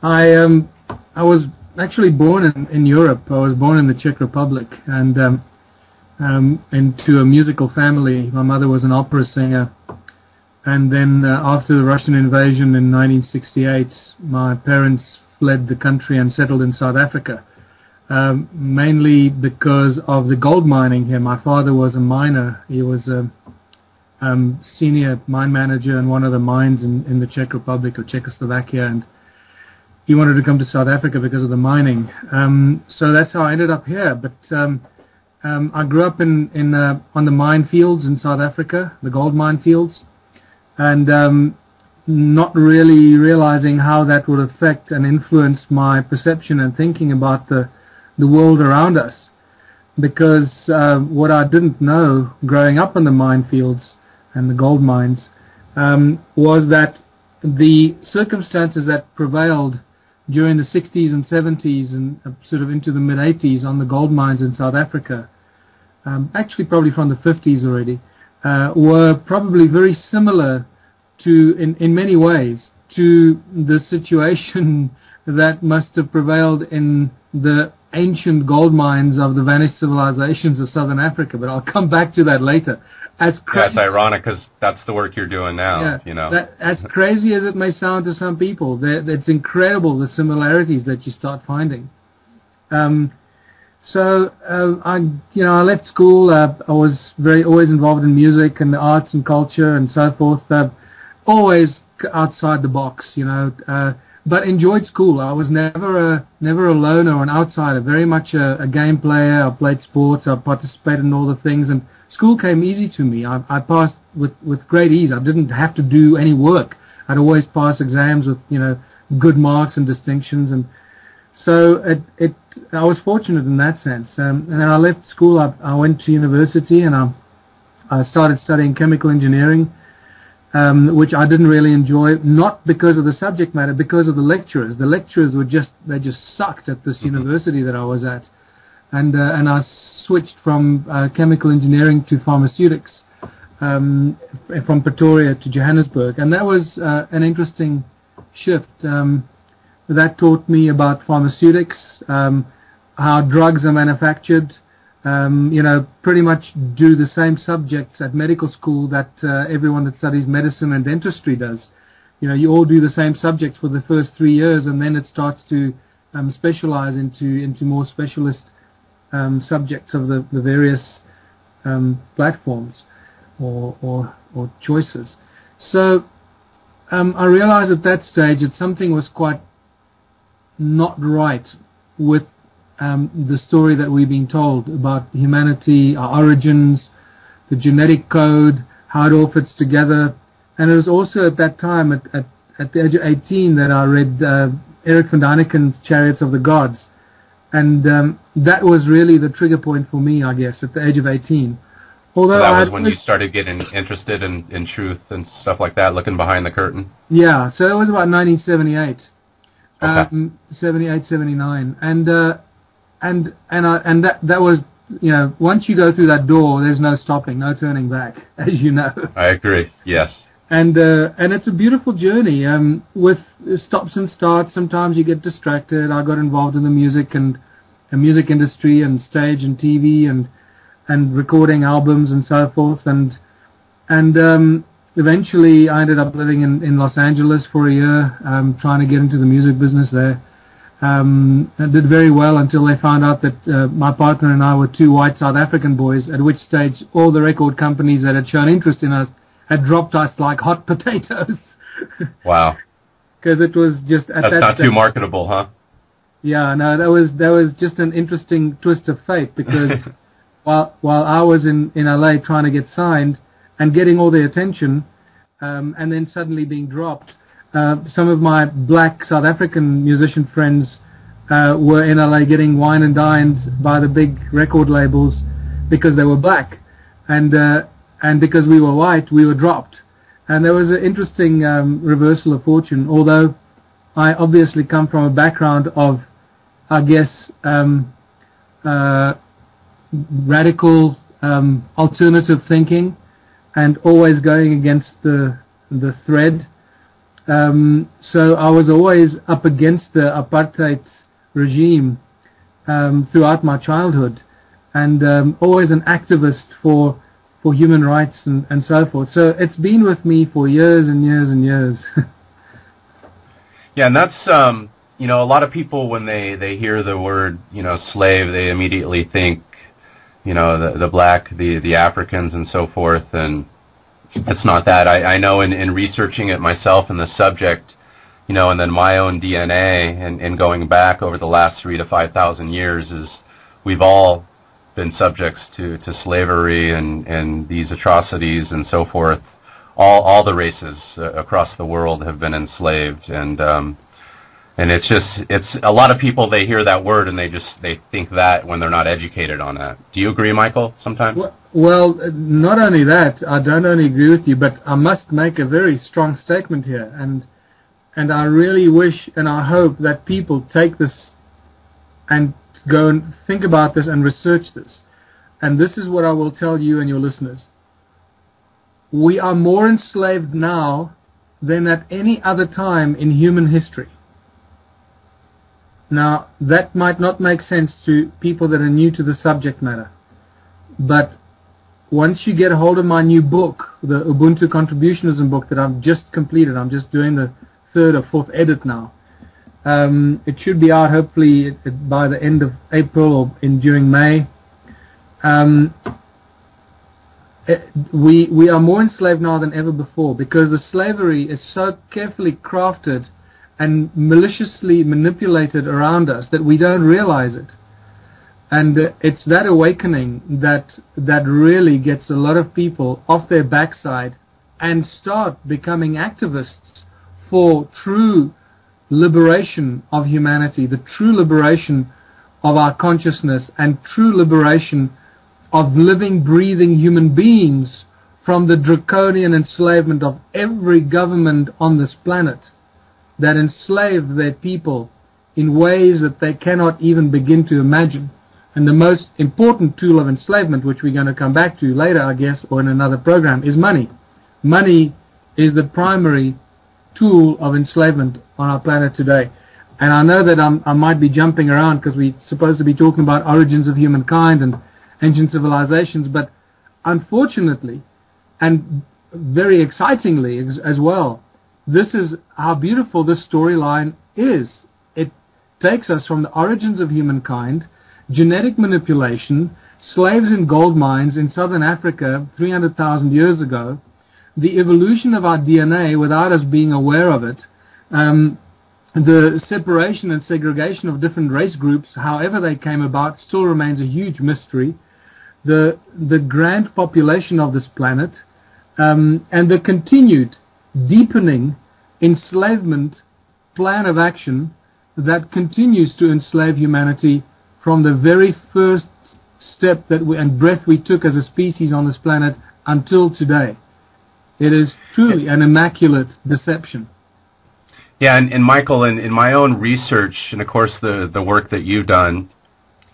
I was actually born in Europe. I was born in the Czech Republic, and into a musical family. My mother was an opera singer, and then after the Russian invasion in 1968, my parents fled the country and settled in South Africa, mainly because of the gold mining here. My father was a miner. He was a senior mine manager in one of the mines in the Czech Republic or Czechoslovakia, and he wanted to come to South Africa because of the mining. So that's how I ended up here. But I grew up on the mine fields in South Africa, the gold mine fields, and not really realizing how that would affect and influence my perception and thinking about the world around us. Because what I didn't know growing up in the mine fields and the gold mines was that the circumstances that prevailed during the 60s and 70s and sort of into the mid-80s on the gold mines in South Africa, actually probably from the 50s already, were probably very similar to, in many ways, to the situation that must have prevailed in the ancient gold mines of the vanished civilizations of Southern Africa. But I'll come back to that later. Yeah, it's ironic because that's the work you're doing now. Yeah, you know, as crazy as it may sound to some people, it's incredible the similarities that you start finding. So I left school. I was always involved in music and the arts and culture and so forth. Always outside the box, but enjoyed school. I was never a loner or an outsider. Very much a game player. I played sports. I participated in all the things, and school came easy to me. I passed with great ease. I didn't have to do any work. I'd always pass exams with good marks and distinctions, and so I was fortunate in that sense. And then I left school. I went to university, and I started studying chemical engineering, which I didn't really enjoy, not because of the subject matter, because of the lecturers. The lecturers were just sucked at this university that I was at, and I switched from chemical engineering to pharmaceutics, from Pretoria to Johannesburg, and that was an interesting shift. That taught me about pharmaceutics, how drugs are manufactured. Pretty much do the same subjects at medical school that everyone that studies medicine and dentistry does. You all do the same subjects for the first 3 years, and then it starts to specialize into more specialist subjects of the various platforms or choices. So I realized at that stage that something was quite not right with the story that we've been told about humanity, our origins, the genetic code, how it all fits together. And it was also at that time, at the age of 18, that I read Erich von Däniken's Chariots of the Gods. And that was really the trigger point for me, I guess, at the age of 18. Although so that was when you started getting interested in truth and stuff like that, looking behind the curtain? Yeah, so it was about 1978, okay. 78, 79. And that was, once you go through that door, there's no stopping, no turning back, as you know. I agree, yes. And it's a beautiful journey, with stops and starts. Sometimes you get distracted. I got involved in the music industry and stage and TV and recording albums and so forth. And eventually I ended up living in Los Angeles for a year, trying to get into the music business there. I did very well until they found out that my partner and I were two white South African boys, at which stage all the record companies that had shown interest in us had dropped us like hot potatoes. Wow. Because it was just at That's that not stage. too marketable, huh? Yeah, no, that was just an interesting twist of fate, because while I was in LA trying to get signed and getting all the attention, and then suddenly being dropped, some of my black South African musician friends were in LA getting wine and dined by the big record labels because they were black, and because we were white, we were dropped. And there was an interesting reversal of fortune, although I obviously come from a background of, I guess, radical alternative thinking and always going against the thread. So I was always up against the apartheid regime throughout my childhood, and always an activist for human rights and so forth. So it's been with me for years and years and years. Yeah, and that's you know, a lot of people when they hear the word, you know, slave, they immediately think, you know, the black, the Africans and so forth, and it's not that. I know in researching it myself and the subject, you know, and then my own DNA and going back over the last 3,000 to 5,000 years is we've all been subjects to slavery and these atrocities and so forth. All the races across the world have been enslaved, and it's a lot of people, they hear that word and they think that when they're not educated on that. Do you agree, Michael, sometimes? Well, not only that, I don't only agree with you, but I must make a very strong statement here, and I really wish and I hope that people take this and go and think about this and research this. And this is what I will tell you and your listeners. We are more enslaved now than at any other time in human history. Now, that might not make sense to people that are new to the subject matter, but once you get a hold of my new book, the Ubuntu Contributionism book that I've just completed, I'm just doing the 3rd or 4th edit now. It should be out hopefully by the end of April or during May. We are more enslaved now than ever before because the slavery is so carefully crafted and maliciously manipulated around us that we don't realize it. And it's that awakening that really gets a lot of people off their backside and start becoming activists for true liberation of humanity, the true liberation of our consciousness and true liberation of living, breathing human beings from the draconian enslavement of every government on this planet that enslave their people in ways that they cannot even begin to imagine. And the most important tool of enslavement, which we're going to come back to later, I guess, or in another program, is money. Money is the primary tool of enslavement on our planet today. And I know that I might be jumping around because we're supposed to be talking about origins of humankind and ancient civilizations, but unfortunately, and very excitingly as well, this is how beautiful this storyline is. It takes us from the origins of humankind, genetic manipulation, slaves in gold mines in southern Africa 300,000 years ago, the evolution of our DNA without us being aware of it, the separation and segregation of different race groups, however they came about, still remains a huge mystery, the grand population of this planet, and the continued deepening enslavement plan of action that continues to enslave humanity from the very first step and breath we took as a species on this planet until today. It is truly an immaculate deception. Yeah, and Michael, in my own research, and of course the work that you've done,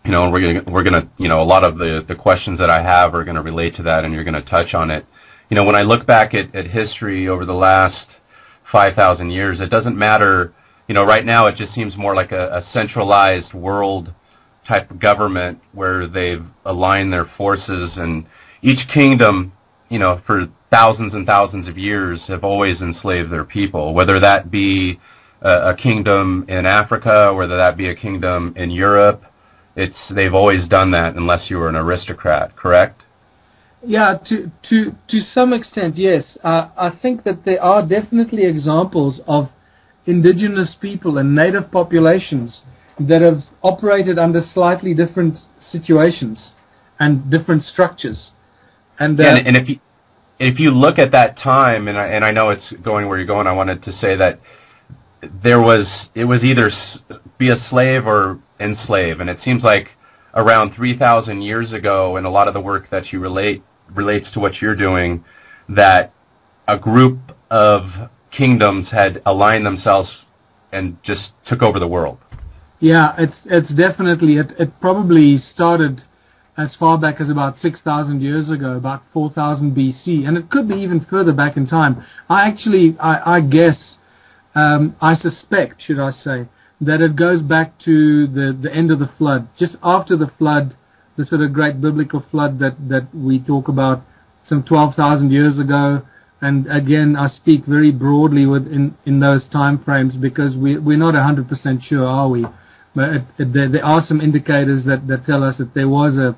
you know, and we're gonna, you know, a lot of the questions that I have are gonna relate to that, and you're gonna touch on it. You know, when I look back at history over the last 5,000 years, it doesn't matter. You know, right now it just seems more like a centralized world type of government where they've aligned their forces, and each kingdom, you know, for thousands and thousands of years have always enslaved their people, whether that be a kingdom in Africa, whether that be a kingdom in Europe. They've always done that unless you were an aristocrat, correct? Yeah, to some extent, yes. I think that there are definitely examples of indigenous people and native populations that have operated under slightly different situations and different structures. And if you look at that time, and I know it's going where you're going, I wanted to say that it was either be a slave or enslave, and it seems like around 3,000 years ago, and a lot of the work that you relates to what you're doing, that a group of kingdoms had aligned themselves and just took over the world. Yeah, it's definitely, it probably started as far back as about 6,000 years ago, about 4,000 BC, and it could be even further back in time. I guess I suspect, should I say, that it goes back to the end of the flood, just after the flood, the sort of great biblical flood that we talk about some 12,000 years ago. And again, I speak very broadly in those time frames because we're not 100% sure, are we? But there are some indicators that tell us that there was a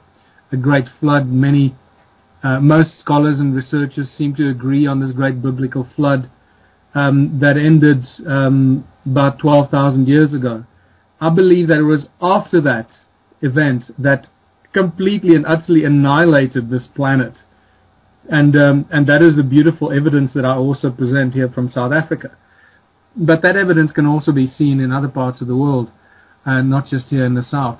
great flood. Most scholars and researchers seem to agree on this great biblical flood that ended about 12,000 years ago. I believe that it was after that event that completely and utterly annihilated this planet. And that is the beautiful evidence that I also present here from South Africa. But that evidence can also be seen in other parts of the world, and not just here in the South.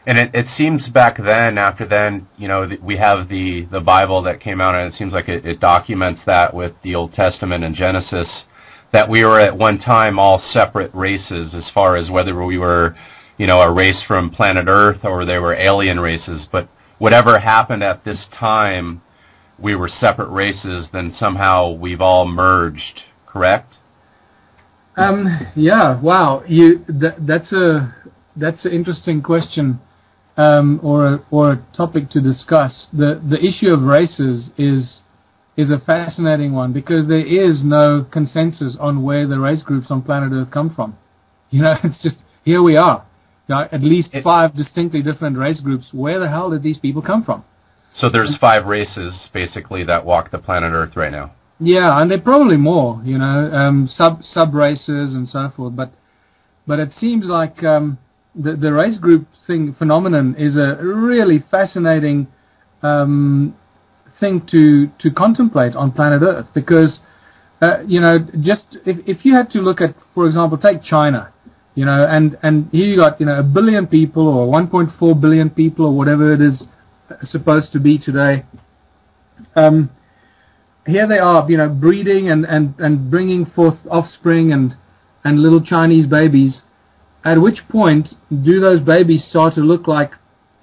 And it seems back then, after then, we have the Bible that came out, and it seems like it documents that with the Old Testament and Genesis, that we were at one time all separate races as far as whether we were, a race from planet Earth or they were alien races. But whatever happened at this time, we were separate races, then somehow we've all merged, correct? Yeah, wow. That's an interesting question. Or a topic to discuss. The issue of races is a fascinating one because there is no consensus on where the race groups on planet Earth come from. It's just here we are. At least 5 distinctly different race groups. Where the hell did these people come from? So there's 5 races basically that walk the planet Earth right now. Yeah, and there are probably more. Sub races and so forth. But it seems like the race group phenomenon is a really fascinating thing to contemplate on planet Earth because just if you had to look at, for example, take China, and here you got 1 billion people or 1.4 billion people or whatever it is supposed to be today. Here they are, breeding and bringing forth offspring and little Chinese babies. At which point do those babies start to look like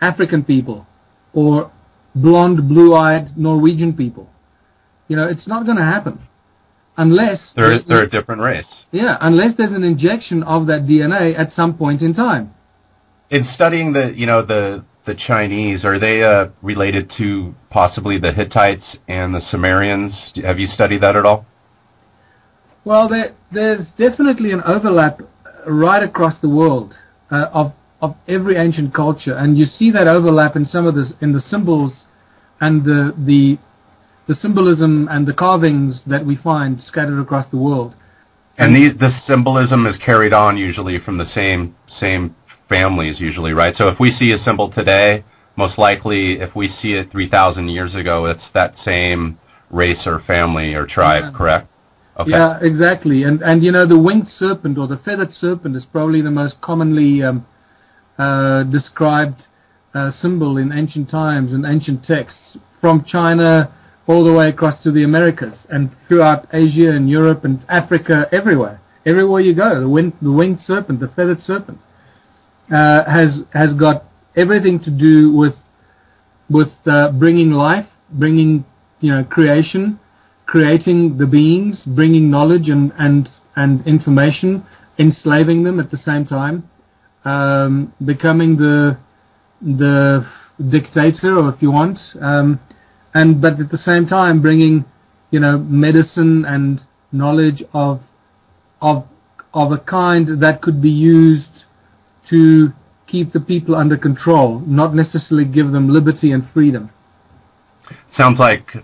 African people or blonde, blue-eyed Norwegian people? It's not going to happen unless they're a different race. Yeah, unless there's an injection of that DNA at some point in time. In studying the Chinese, are they related to possibly the Hittites and the Sumerians? Have you studied that at all? Well, there's definitely an overlap right across the world of every ancient culture, and you see that overlap in some of the symbols and the symbolism and the carvings that we find scattered across the world. And this symbolism is carried on usually from the same families usually, right? So if we see a symbol today, most likely if we see it 3,000 years ago, it's that same race or family or tribe, correct? Okay. Yeah, exactly. And the winged serpent or the feathered serpent is probably the most commonly described symbol in ancient times and ancient texts, from China all the way across to the Americas and throughout Asia and Europe and Africa, everywhere. Everywhere you go, the winged serpent, the feathered serpent, has got everything to do with bringing life, bringing creation, creating the beings, bringing knowledge and information, enslaving them at the same time, becoming the dictator, or if you want, but at the same time bringing medicine and knowledge of a kind that could be used to keep the people under control, not necessarily give them liberty and freedom. Sounds like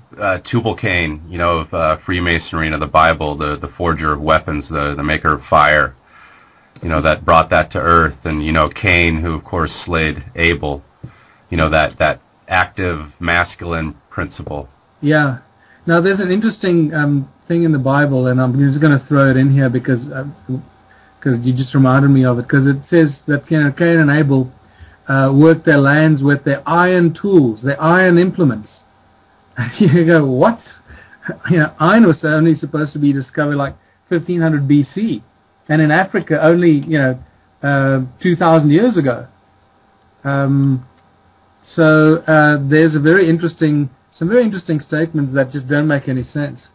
Tubal-Cain, of Freemasonry, the Bible, the forger of weapons, the maker of fire, that brought that to earth, and Cain, who of course slayed Abel, that active masculine principle. Yeah. Now there's an interesting thing in the Bible, and I'm just going to throw it in here because you just reminded me of it, because it says that Cain and Abel worked their lands with their iron tools, their iron implements. You go, what? Iron was only supposed to be discovered like 1500 BC, and in Africa only 2,000 years ago. So there's some very interesting statements that just don't make any sense.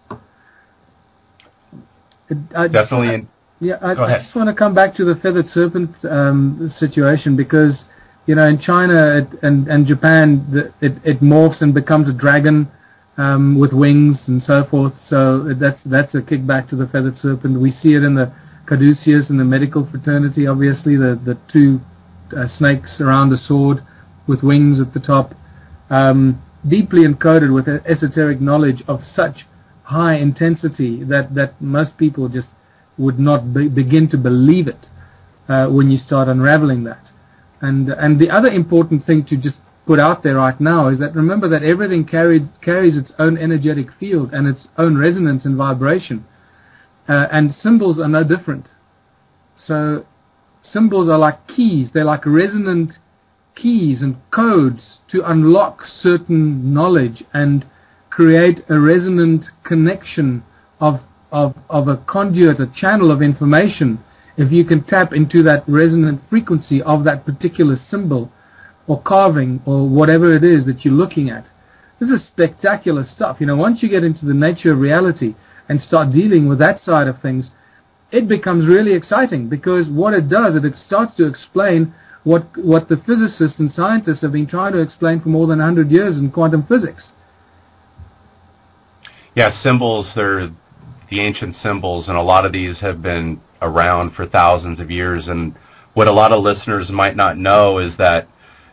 Definitely. Yeah, I just want to come back to the feathered serpent situation, because, you know, in China and Japan, it morphs and becomes a dragon with wings and so forth. So that's a kickback to the feathered serpent. We see it in the caduceus and the medical fraternity, obviously, the two snakes around the sword with wings at the top, deeply encoded with esoteric knowledge of such high intensity that most people just would not begin to believe it when you start unraveling that. And the other important thing to just put out there right now is that remember that everything carries its own energetic field and its own resonance and vibration, and symbols are no different. So symbols are like keys. They're like resonant keys and codes to unlock certain knowledge and create a resonant connection of a conduit, a channel of information. If you can tap into that resonant frequency of that particular symbol or carving or whatever it is that you're looking at. This is spectacular stuff. You know, once you get into the nature of reality and start dealing with that side of things, it becomes really exciting, because what it does, it starts to explain what the physicists and scientists have been trying to explain for more than 100 years in quantum physics. Yeah, symbols, they're the ancient symbols, and a lot of these have been around for thousands of years. And what a lot of listeners might not know is that,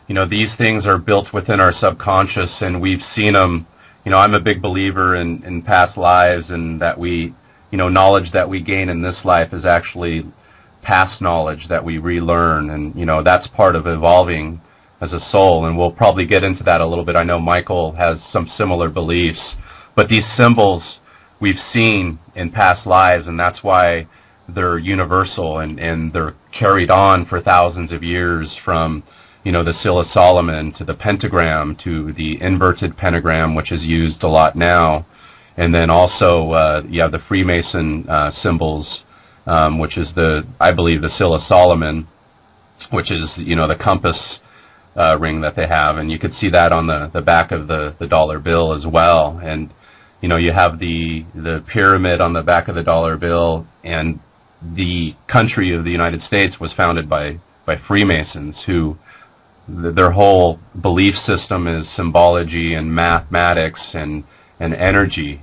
you know, these things are built within our subconscious, and we've seen them. You know, I'm a big believer in past lives, and that we, you know, knowledge that we gain in this life is actually past knowledge that we relearn, and, you know, that's part of evolving as a soul, and we'll probably get into that a little bit. I know Michael has some similar beliefs, but these symbols we've seen in past lives, and that's why they're universal, and they're carried on for thousands of years, from, you know, the Seal of Solomon to the pentagram to the inverted pentagram, which is used a lot now. And then also you have the Freemason symbols, which is I believe the Seal of Solomon, which is, you know, the compass ring that they have, and you could see that on the back of the dollar bill as well. And, you know, you have the pyramid on the back of the dollar bill, and the country of the United States was founded by Freemasons, who their whole belief system is symbology and mathematics and energy.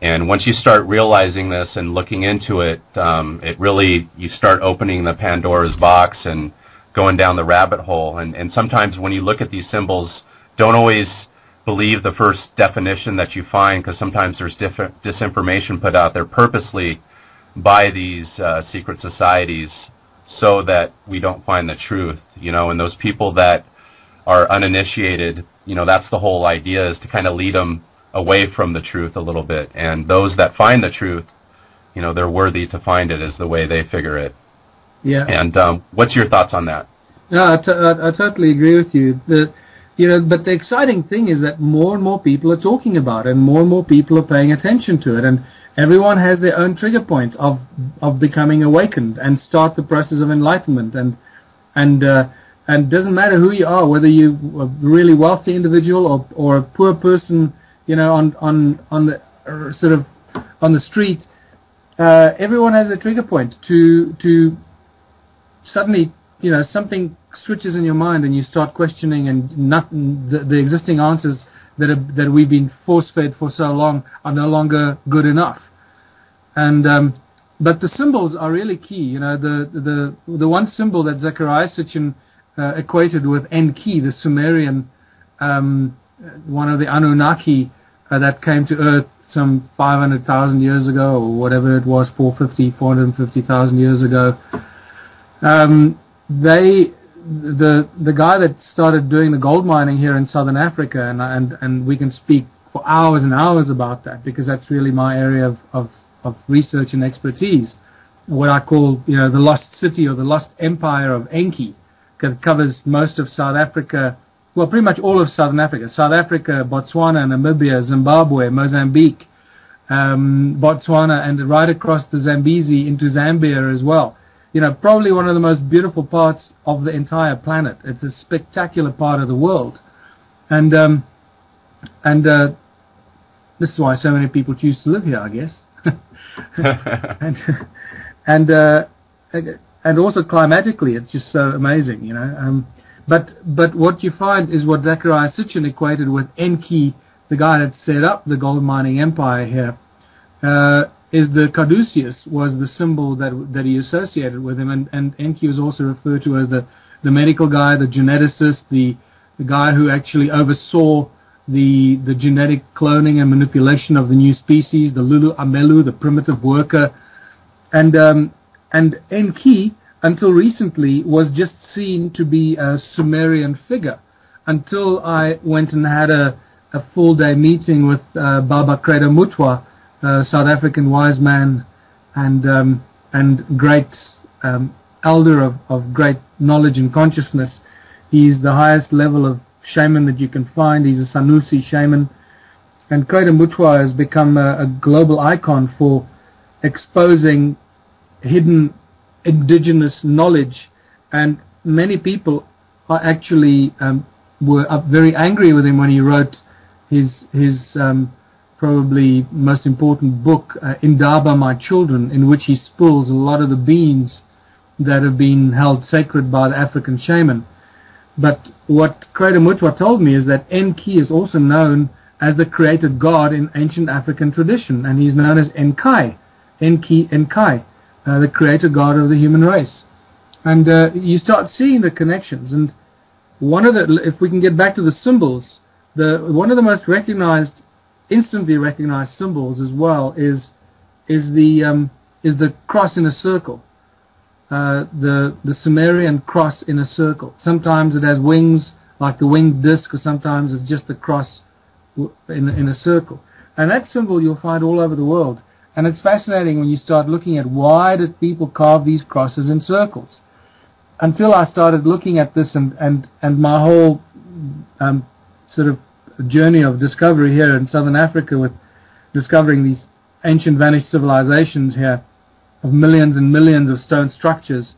And once you start realizing this and looking into it, it really, you start opening the Pandora's box and going down the rabbit hole. And sometimes when you look at these symbols, don't always believe the first definition that you find, because sometimes there's disinformation put out there purposely by these secret societies so that we don't find the truth, you know. And those people that are uninitiated, you know, that's the whole idea, is to kind of lead them away from the truth a little bit. And those that find the truth, you know, they're worthy to find it, is the way they figure it. Yeah. And what's your thoughts on that? No, I totally agree with you. You know, but the exciting thing is that more and more people are talking about it, and more people are paying attention to it, and everyone has their own trigger point of becoming awakened and start the process of enlightenment. And it doesn't matter who you are, whether you're a really wealthy individual or a poor person, you know, on the sort of on the street. Everyone has a trigger point to suddenly, you know, something switches in your mind and you start questioning, and the existing answers that we've been force-fed for so long are no longer good enough. And but the symbols are really key. You know, the one symbol that Zecharia Sitchin equated with Enki, the Sumerian, one of the Anunnaki that came to Earth some 500,000 years ago, or whatever it was, 450,000 years ago. The guy that started doing the gold mining here in southern Africa, and we can speak for hours and hours about that, because that's really my area of research and expertise. What I call, you know, the lost city or the lost empire of Enki, that covers most of South Africa, well, pretty much all of southern Africa, South Africa, Botswana, Namibia, Zimbabwe, Mozambique, Botswana, and right across the Zambezi into Zambia as well. You know, probably one of the most beautiful parts of the entire planet. It's a spectacular part of the world, and this is why so many people choose to live here, I guess. and and uh, and also climatically, it's just so amazing, you know. But what you find is what Zecharia Sitchin equated with Enki, the guy that set up the gold mining empire here, is the caduceus was the symbol that he associated with him, and Enki was also referred to as the medical guy, the geneticist, the guy who actually oversaw the genetic cloning and manipulation of the new species, the Lulu Amelu, the primitive worker, and Enki, until recently, was just seen to be a Sumerian figure, until I went and had a full-day meeting with Baba Credo Mutwa, South African wise man and great elder of great knowledge and consciousness. He's the highest level of shaman that you can find. He's a Sanusi shaman. And Credo Mutwa has become a global icon for exposing hidden indigenous knowledge. And many people are actually were very angry with him when he wrote his probably most important book, Indaba, My Children, in which he spills a lot of the beans that have been held sacred by the African shaman. But what Credo Mutwa told me is that Enki is also known as the created god in ancient African tradition, and he's known as Enkai, Enkai, the creator god of the human race. And you start seeing the connections. And one of the, if we can get back to the symbols, one of the most recognized, instantly recognized symbols as well is the cross in a circle. The Sumerian cross in a circle. Sometimes it has wings, like the winged disc, or sometimes it's just the cross in a circle. And that symbol you'll find all over the world. And it's fascinating when you start looking at why did people carve these crosses in circles. Until I started looking at this and my whole sort of journey of discovery here in Southern Africa, with discovering these ancient vanished civilizations here of millions and millions of stone structures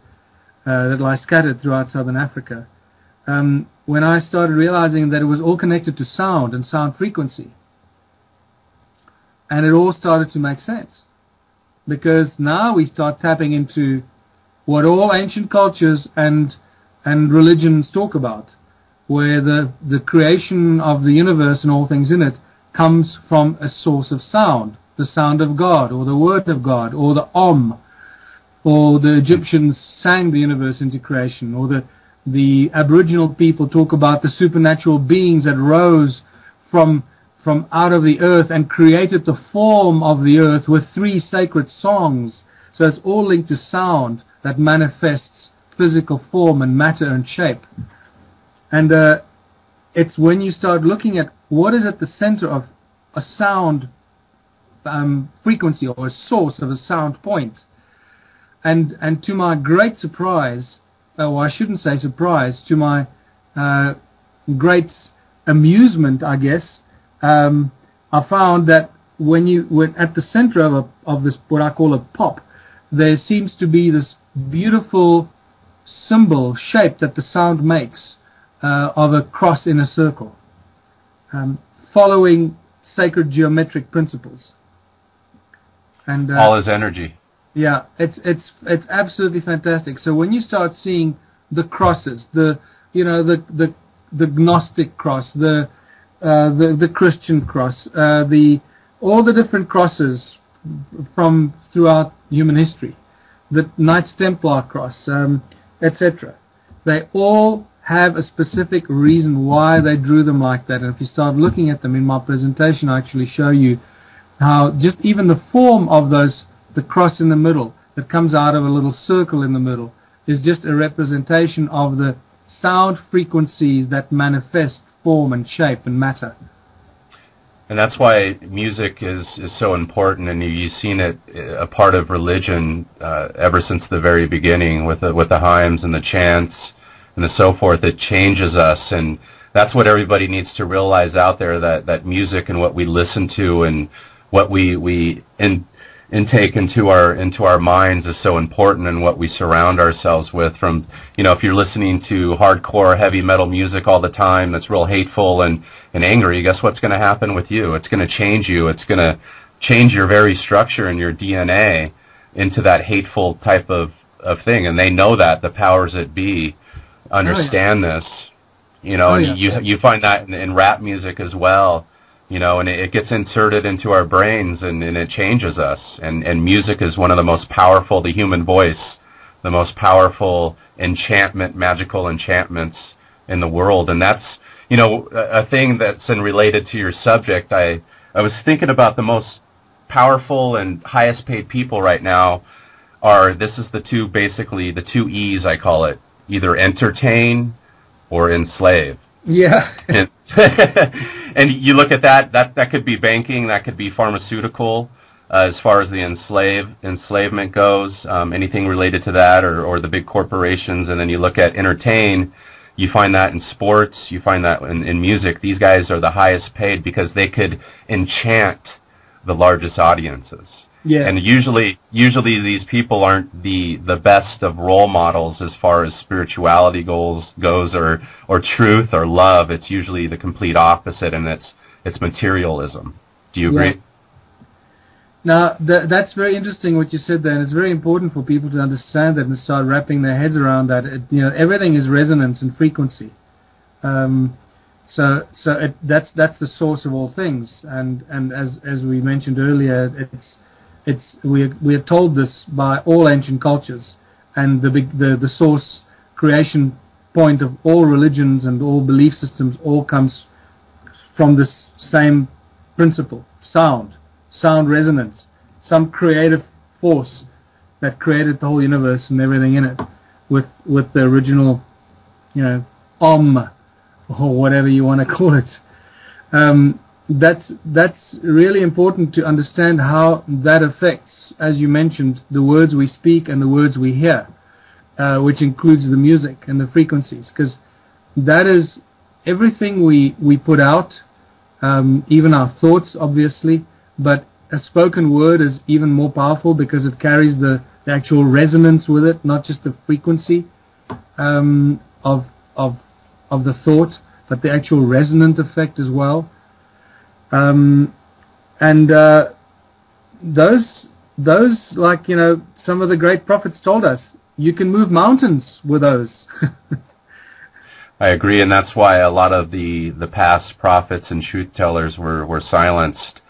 that lie scattered throughout Southern Africa. When I started realizing that it was all connected to sound and sound frequency, and it all started to make sense, because now we start tapping into what all ancient cultures and religions talk about, where the creation of the universe and all things in it comes from a source of sound, the sound of God, or the word of God, or the Om, or the Egyptians sang the universe into creation, or the Aboriginal people talk about the supernatural beings that rose from out of the earth and created the form of the earth with 3 sacred songs. So it's all linked to sound that manifests physical form and matter and shape. And it's when you start looking at what is at the center of a sound frequency, or a source of a sound point. And to my great surprise, or I shouldn't say surprise, to my great amusement, I guess, I found that when at the center of this, what I call a pop, there seems to be this beautiful symbol shape that the sound makes of a cross in a circle, following sacred geometric principles. And all is energy. Yeah, it's absolutely fantastic. So when you start seeing the crosses, the Gnostic cross, the Christian cross, all the different crosses from throughout human history, the Knights Templar cross, etc. They all have a specific reason why they drew them like that. And if you start looking at them in my presentation, I actually show you how just even the form of those, the cross in the middle that comes out of a little circle in the middle, is just a representation of the sound frequencies that manifest form and shape and matter. And that's why music is so important, and you've seen it a part of religion ever since the very beginning, with the hymns and the chants and the so forth. It changes us, and that's what everybody needs to realize out there, that music and what we listen to and what we intake into our minds is so important, and what we surround ourselves with. From, if you're listening to hardcore heavy metal music all the time that's real hateful and angry, guess what's going to happen with you? It's going to change you. It's going to change your very structure and your DNA into that hateful type of thing. And they know that, the powers that be understand this, you know, and you find that in rap music as well, you know, and it gets inserted into our brains and it changes us. And music is one of the most powerful, the human voice, the most powerful magical enchantments in the world. And that's, you know, a thing that's related to your subject. I was thinking about the most powerful and highest paid people right now this is basically the two E's, I call it, either entertain or enslave. Yeah. And you look at that could be banking, that could be pharmaceutical, as far as the enslavement goes, anything related to that, or the big corporations. And then you look at entertain, you find that in sports, you find that in music. These guys are the highest paid because they could enchant the largest audiences. Yeah. And usually these people aren't the best of role models as far as spirituality goes, or truth or love. It's usually the complete opposite, and it's materialism. Do you agree? Yeah. Now, that's very interesting what you said there, and it's very important for people to understand that and start wrapping their heads around that. You know, everything is resonance and frequency. So that's the source of all things, and as we mentioned earlier, we are told this by all ancient cultures, and the source creation point of all religions and all belief systems all comes from this same principle: sound resonance, some creative force that created the whole universe and everything in it, with the original, you know, or whatever you want to call it. That's really important to understand how that affects, as you mentioned, the words we speak and the words we hear, which includes the music and the frequencies, because that is everything we put out, even our thoughts, obviously, but a spoken word is even more powerful because it carries the actual resonance with it, not just the frequency of the thought, but the actual resonant effect as well. Those, like, you know, some of the great prophets told us, you can move mountains with those. I agree, and that's why a lot of the past prophets and truth tellers were silenced.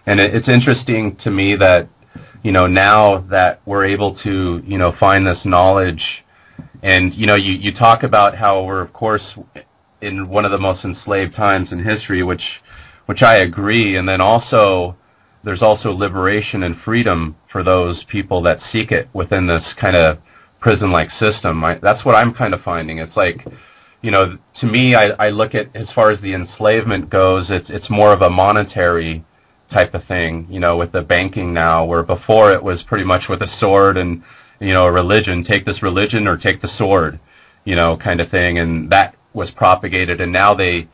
And it's interesting to me that, you know, now that we're able to, you know, find this knowledge, and, you know, you talk about how we're, of course, in one of the most enslaved times in history, which I agree, and then also there's also liberation and freedom for those people that seek it within this kind of prison-like system. That's what I'm kind of finding. It's like, you know, to me, I look at, as far as the enslavement goes, it's more of a monetary type of thing, you know, with the banking now, where before it was pretty much with a sword and, you know, a religion, take this religion or take the sword, you know, kind of thing, and that was propagated, and now they've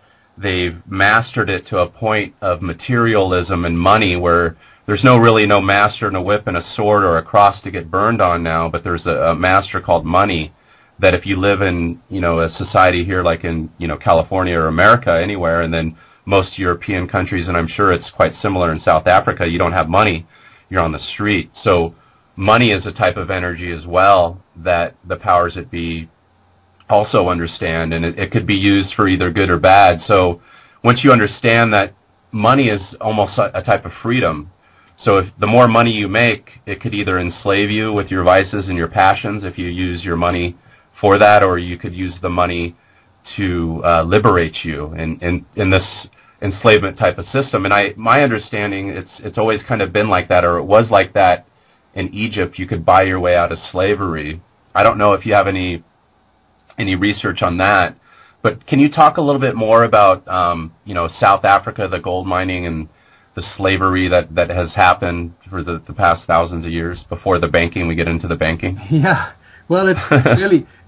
mastered it to a point of materialism and money where there's really no master and a whip and a sword or a cross to get burned on now, but there's a master called money, that if you live in, you know, a society here like in, you know, California or America, anywhere, and then most European countries, and I'm sure it's quite similar in South Africa, you don't have money, you're on the street. So money is a type of energy as well that the powers that be also understand, and it could be used for either good or bad. So once you understand that money is almost a type of freedom, so if the more money you make, it could either enslave you with your vices and your passions if you use your money for that, or you could use the money to liberate you in this enslavement type of system. And my understanding, it's always kind of been like that, or it was like that in Egypt. You could buy your way out of slavery. I don't know if you have any research on that, but can you talk a little bit more about you know, South Africa, the gold mining and the slavery that has happened for the past thousands of years before the banking? We get into the banking. Yeah, well,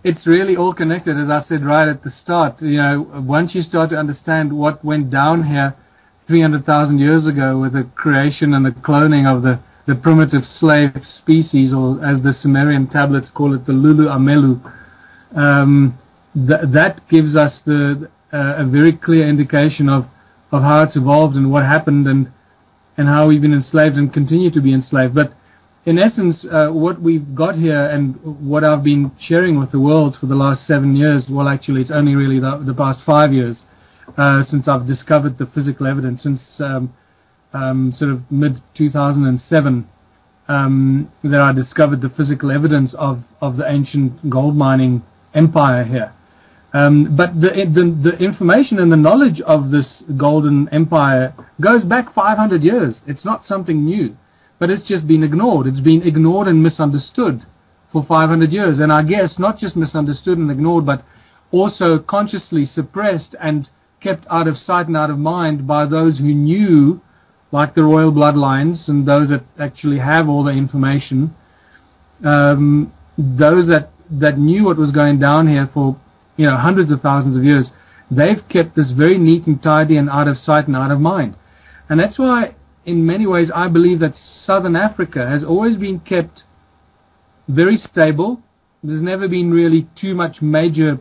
it's really all connected, as I said right at the start. You know, once you start to understand what went down here 300,000 years ago with the creation and the cloning of the primitive slave species, or as the Sumerian tablets call it, the Lulu Amelu, that gives us a very clear indication of how it's evolved and what happened, and and how we've been enslaved and continue to be enslaved. But in essence, what we've got here and what I've been sharing with the world for the last 7 years, well, actually, it's only really the past 5 years since I've discovered the physical evidence, since sort of mid-2007, that I discovered the physical evidence of the ancient gold mining empire here. But the information and the knowledge of this golden empire goes back 500 years. It's not something new, but it's just been ignored. It's been ignored and misunderstood for 500 years. And I guess not just misunderstood and ignored, but also consciously suppressed and kept out of sight and out of mind by those who knew, like the royal bloodlines and those that actually have all the information, those that knew what was going down here for hundreds of thousands of years. They've kept this very neat and tidy and out of sight and out of mind. And that's why, in many ways, I believe that Southern Africa has always been kept very stable. There's never been really too much major,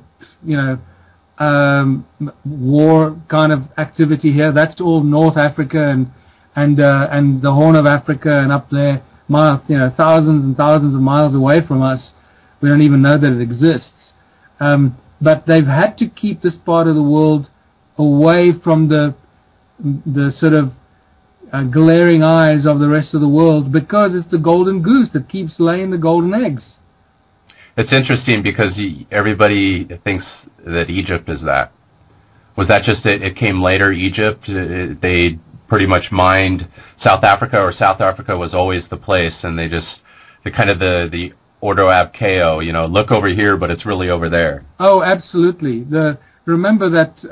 war kind of activity here. That's all North Africa and the Horn of Africa and up there, thousands and thousands of miles away from us. We don't even know that it exists. But they've had to keep this part of the world away from the sort of glaring eyes of the rest of the world, because it's the golden goose that keeps laying the golden eggs. It's interesting because everybody thinks that Egypt is that. Was that just it came later, Egypt? They pretty much mined South Africa, or South Africa was always the place, and the Ordo ab Chao, look over here, but it's really over there. Oh, absolutely. Remember that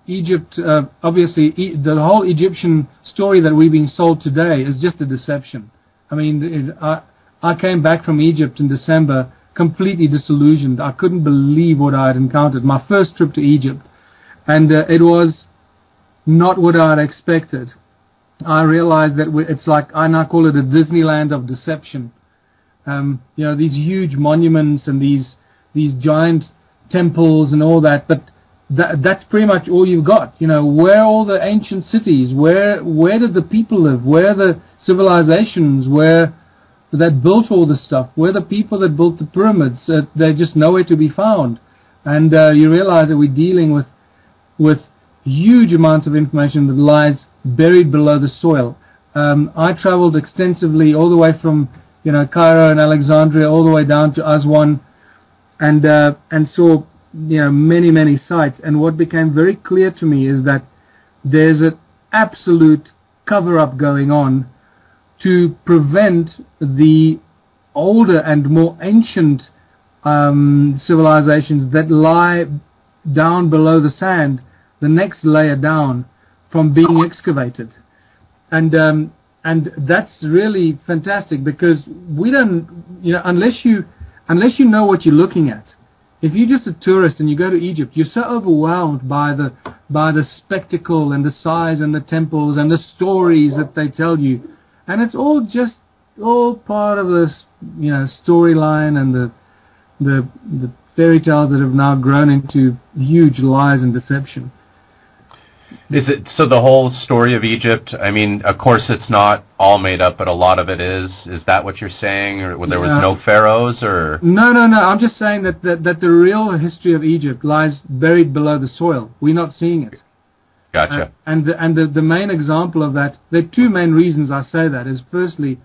Egypt, obviously, the whole Egyptian story that we've been sold today is just a deception. I mean, I came back from Egypt in December completely disillusioned. I couldn't believe what I had encountered. My first trip to Egypt, and it was not what I had expected. I realized that it's like, I now call it a Disneyland of deception. These huge monuments and these giant temples and all that, but that's pretty much all you've got. Where are all the ancient cities? Where did the people live? Where are the civilizations that built all this stuff? Where are the people that built the pyramids? They're just nowhere to be found. And you realize that we're dealing with huge amounts of information that lies buried below the soil. I traveled extensively all the way from Cairo and Alexandria all the way down to Aswan, and saw many sites. And what became very clear to me is that there's an absolute cover-up going on to prevent the older and more ancient civilizations that lie down below the sand, the next layer down, from being excavated. And that's really fantastic, because we don't, unless you know what you're looking at. If you're just a tourist and you go to Egypt, you're so overwhelmed by the spectacle and the size and the temples and the stories that they tell you, and it's all part of this storyline and the fairy tales that have now grown into huge lies and deception. Is it so? The whole story of Egypt, I mean, of course it's not all made up, but a lot of it is. Is that what you're saying? Or there was no pharaohs? Or No. I'm just saying that the real history of Egypt lies buried below the soil. We're not seeing it. Gotcha. And the main example of that, there are two main reasons I say that. Is firstly,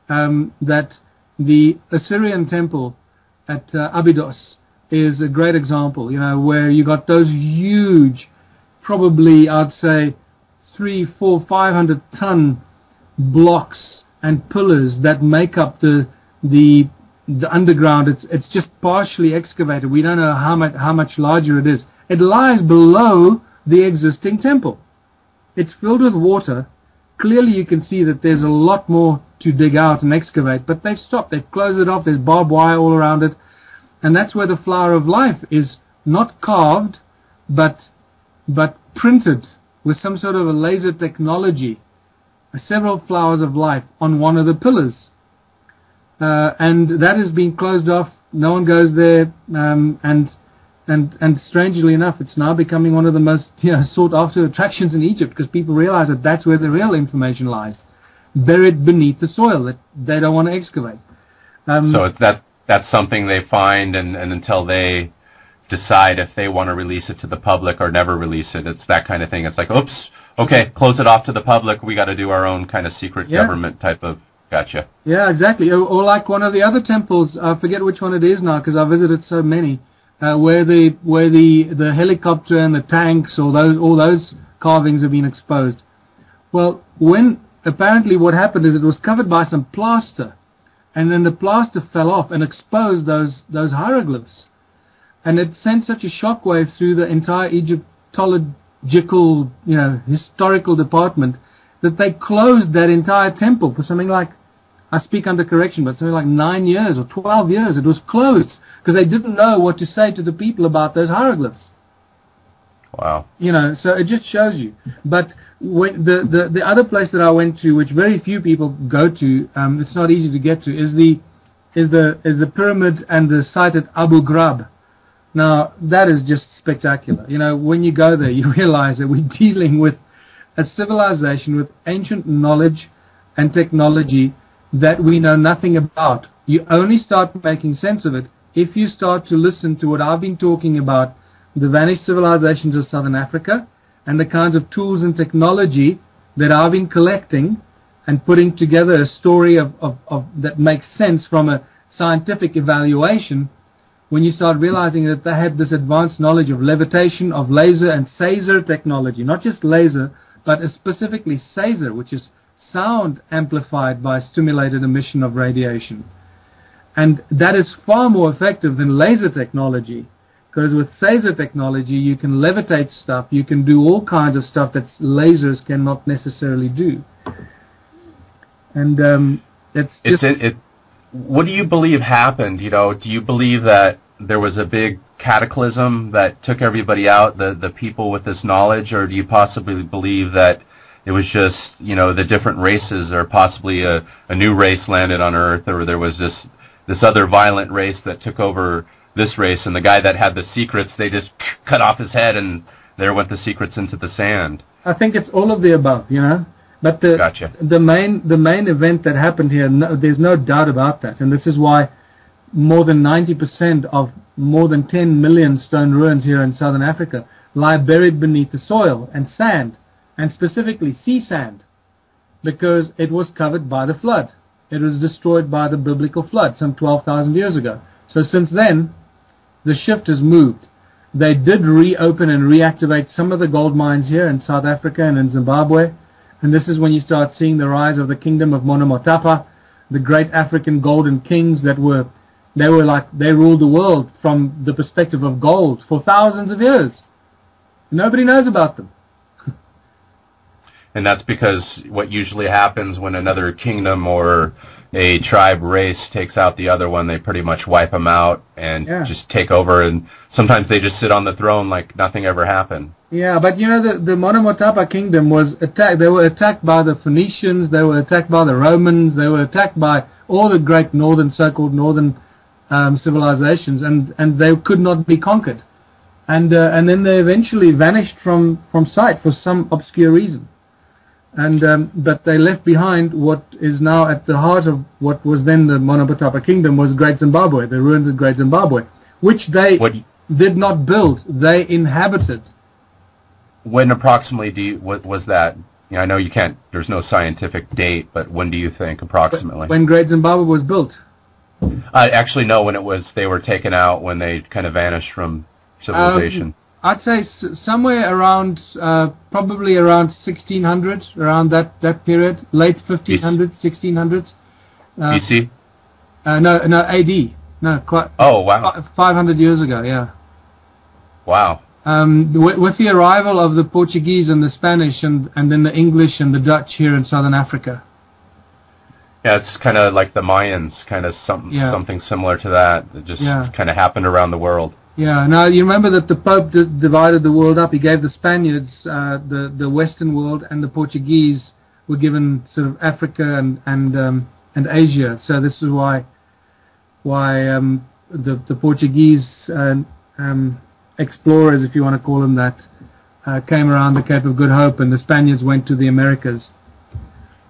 that the Assyrian temple at Abydos is a great example, where you got those huge, probably I'd say 300, 400, 500 ton blocks and pillars that make up the underground. It's just partially excavated. We don't know how much larger it is. It lies below the existing temple. It's filled with water. Clearly you can see that there's a lot more to dig out and excavate, but they've stopped. They've closed it off. There's barbed wire all around it. And that's where the flower of life is not carved, but printed with some sort of a laser technology, several flowers of life on one of the pillars. And that has been closed off. No one goes there, and strangely enough, it's now becoming one of the most sought after attractions in Egypt, because people realize that that's where the real information lies. buried beneath the soil that they don't want to excavate. So that's something they find, and until they decide if they want to release it to the public or never release it, it's that kind of thing. It's like, oops, okay, close it off to the public. We got to do our own kind of secret government type of. Gotcha. Yeah, exactly. Or like one of the other temples, I forget which one it is now because I visited so many, where the helicopter and the tanks or all those carvings have been exposed. Well, apparently what happened is it was covered by some plaster, and then the plaster fell off and exposed those hieroglyphs, and it sent such a shockwave through the entire Egyptological, historical department, that they closed that entire temple for something like, I speak under correction, but something like 9 years or 12 years. It was closed because they didn't know what to say to the people about those hieroglyphs. Wow. So it just shows you. But when the other place that I went to, which very few people go to, it's not easy to get to, is the pyramid and the site at Abu Ghraib. Now that is just spectacular. When you go there, you realize that we're dealing with a civilization with ancient knowledge and technology that we know nothing about. You only start making sense of it if you start to listen to what I've been talking about, the vanished civilizations of Southern Africa, and the kinds of tools and technology that I've been collecting and putting together a story of that makes sense from a scientific evaluation. When you start realizing that they had this advanced knowledge of levitation, of laser and Saser technology, not just laser, but specifically Saser, which is sound amplified by stimulated emission of radiation. And that is far more effective than laser technology, because with Saser technology you can levitate stuff, you can do all kinds of stuff that lasers cannot necessarily do. And it's just... What do you believe happened? Do you believe that there was a big cataclysm that took everybody out, the people with this knowledge, or do you possibly believe that it was just, the different races, or possibly a new race landed on Earth, or there was this other violent race that took over this race, and the guy that had the secrets, they just cut off his head, and there went the secrets into the sand? I think it's all of the above, But Gotcha. the main event that happened here, there's no doubt about that, and this is why more than 90% of more than 10 million stone ruins here in Southern Africa lie buried beneath the soil and sand, and specifically sea sand, because it was covered by the flood. It was destroyed by the biblical flood some 12,000 years ago. So since then, the shift has moved. They did reopen and reactivate some of the gold mines here in South Africa and in Zimbabwe, and this is when you start seeing the rise of the kingdom of Monomotapa, the great African golden kings that they ruled the world from the perspective of gold for thousands of years. Nobody knows about them. And that's because what usually happens when another kingdom or a tribe race takes out the other one, they pretty much wipe them out and just take over, and sometimes they just sit on the throne like nothing ever happened. Yeah, but the Monomotapa kingdom was attacked. They were attacked by the Phoenicians, they were attacked by the Romans, they were attacked by all the great so-called northern civilizations, and they could not be conquered. And then they eventually vanished from sight for some obscure reason. But they left behind what is now at the heart of what was then the Monomotapa kingdom, was Great Zimbabwe, the ruins of Great Zimbabwe, which they did not build, they inhabited. When approximately was that? I know you can't, there's no scientific date, but when do you think approximately? When Great Zimbabwe was built. I actually know when they were taken out, when they kind of vanished from civilization. I'd say somewhere around, probably around 1600, around that period, late 1500s, 1600s. BC? No, AD. No, quite. Oh, wow. 500 years ago, yeah. Wow. With the arrival of the Portuguese and the Spanish and then the English and the Dutch here in Southern Africa. Yeah, it's kind of like the Mayans, kind of something similar to that. It just kind of happened around the world. Yeah. Now you remember that the Pope divided the world up. He gave the Spaniards the Western world, and the Portuguese were given sort of Africa and Asia. So this is why the Portuguese explorers, if you want to call them that, came around the Cape of Good Hope, and the Spaniards went to the Americas.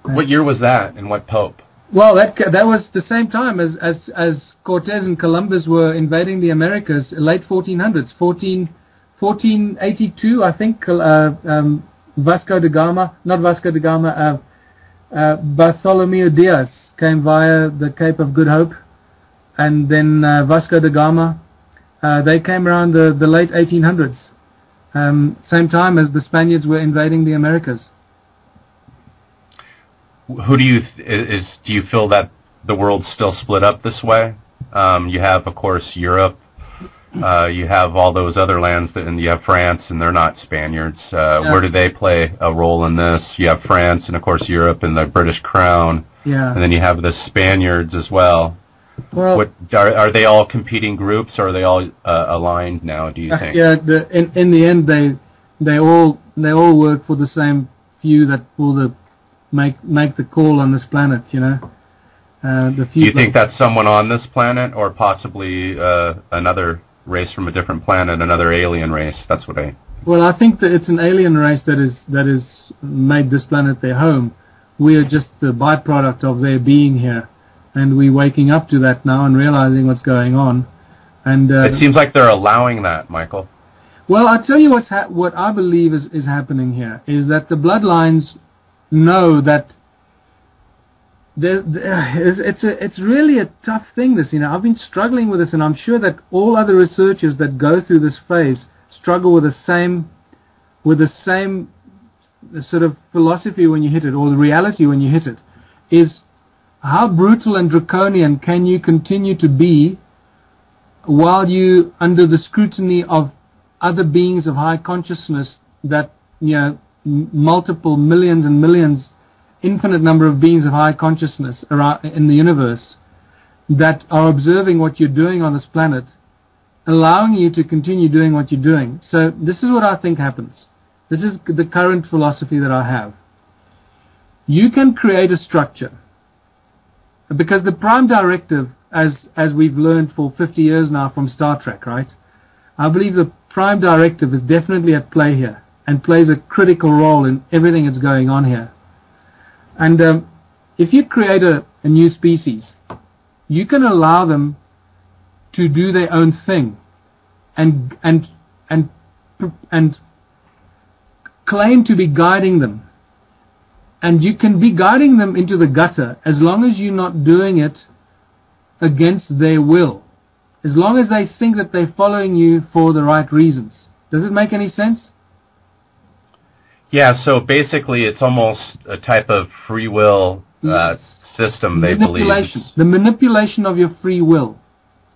What year was that, and what pope? Well, that was the same time as Cortez and Columbus were invading the Americas, late 1400s, 1482, I think. Vasco da Gama, not Vasco da Gama, Bartholomew Diaz came via the Cape of Good Hope, and then Vasco da Gama. They came around the late 1800s, same time as the Spaniards were invading the Americas. Who do you feel that the world's still split up this way? You have, of course, Europe. You have all those other lands, and you have France, and they're not Spaniards. Where do they play a role in this? You have France, and of course Europe, and the British Crown. Yeah. And then you have the Spaniards as well. Well, are they all competing groups, or are they all aligned now? Do you think? Yeah. In the end, they all work for the same few that will make the call on this planet. You know. The few. Do you think that's someone on this planet, or possibly another race from a different planet, another alien race? That's what I... Well, I think that it's an alien race that is made this planet their home. We are just the byproduct of their being here, and we're waking up to that now and realizing what's going on. And it seems like they're allowing that, Michael. Well, I'll tell you what I believe is happening here is that the bloodlines know that it's really a tough thing, this. You know, I've been struggling with this, and I'm sure that all other researchers that go through this phase struggle with the same sort of philosophy when you hit it, or the reality when you hit it, is how brutal and draconian can you continue to be while you under the scrutiny of other beings of high consciousness that, you know, multiple millions and millions, infinite number of beings of high consciousness around in the universe that are observing what you're doing on this planet, allowing you to continue doing what you're doing. So this is what I think happens. This is the current philosophy that I have. You can create a structure, because the prime directive, as we've learned for 50 years now from Star Trek, right? I believe the prime directive is definitely at play here and plays a critical role in everything that's going on here. And if you create a new species, you can allow them to do their own thing and claim to be guiding them. And you can be guiding them into the gutter as long as you're not doing it against their will, as long as they think that they're following you for the right reasons. Does it make any sense? Yeah, so basically it's almost a type of free will system, they believe. The manipulation of your free will.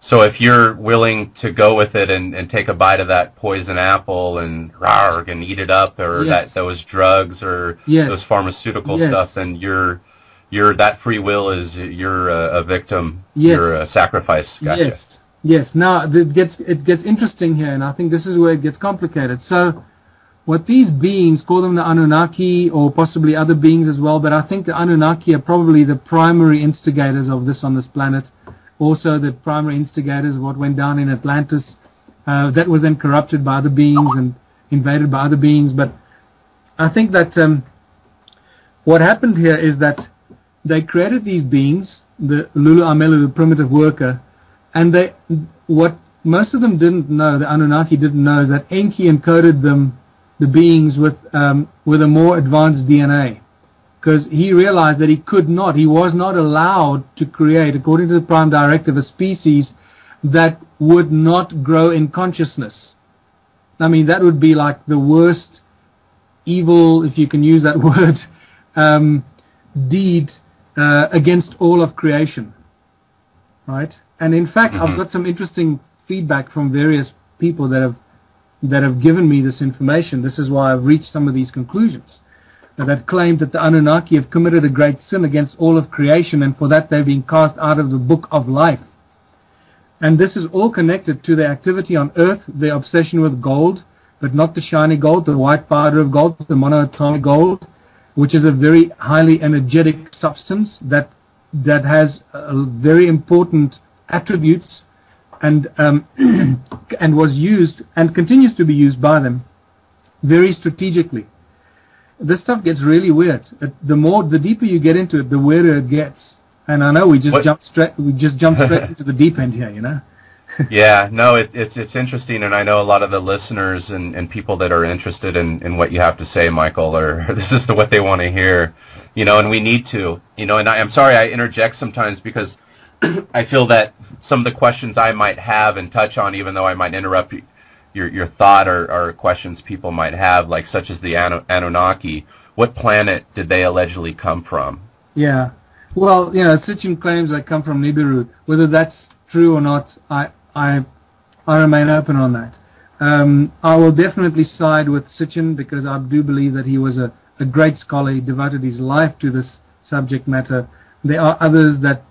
So if you're willing to go with it and take a bite of that poison apple and eat it up, or those drugs or those pharmaceutical stuff, then you're that free will is you're a victim, you're a sacrifice. Gotcha. Yes. Now it gets interesting here, and I think this is where it gets complicated. So what these beings, call them the Anunnaki or possibly other beings as well, but I think the Anunnaki are probably the primary instigators of this on this planet. Also the primary instigators of what went down in Atlantis, that was then corrupted by other beings and invaded by other beings. But I think that what happened here is that they created these beings, the Lulu Amelu, the primitive worker, and what most of them didn't know, the Anunnaki didn't know, is that Enki encoded the beings with a more advanced DNA, because he realized that he was not allowed to create, according to the prime directive, a species that would not grow in consciousness. I mean, that would be like the worst evil, if you can use that word, deed against all of creation, right? And in fact, I've got some interesting feedback from various people that have given me this information. This is why I've reached some of these conclusions, that claimed that the Anunnaki have committed a great sin against all of creation, and for that they've been cast out of the book of life. And this is all connected to their activity on Earth, their obsession with gold, but not the shiny gold, the white powder of gold, the monoatomic gold, which is a very highly energetic substance that has very important attributes, and and was used and continues to be used by them very strategically. this stuff gets really weird. The deeper you get into it, the weirder it gets. And I know we just jumped straight into the deep end here, you know. Yeah, no, it's interesting, and I know a lot of the listeners and people that are interested in what you have to say, Michael, or this is what they want to hear, you know, and we need to, you know, and I'm sorry I interject sometimes because I feel that some of the questions I might have and touch on, even though I might interrupt your thought or questions people might have, like such as the Anunnaki, what planet did they allegedly come from? Yeah, well, you know, Sitchin claims they come from Nibiru. Whether that's true or not, I remain open on that. I will definitely side with Sitchin because I do believe that he was a great scholar. He devoted his life to this subject matter. There are others that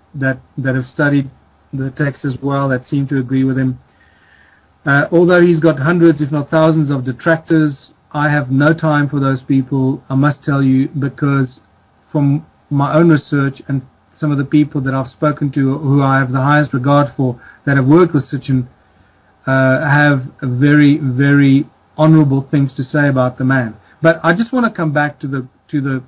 have studied the text as well that seem to agree with him. Although he's got hundreds, if not thousands, of detractors, I have no time for those people, I must tell you, because from my own research and some of the people that I've spoken to who I have the highest regard for that have worked with Sitchin have very, very honorable things to say about the man. But I just want to come back to the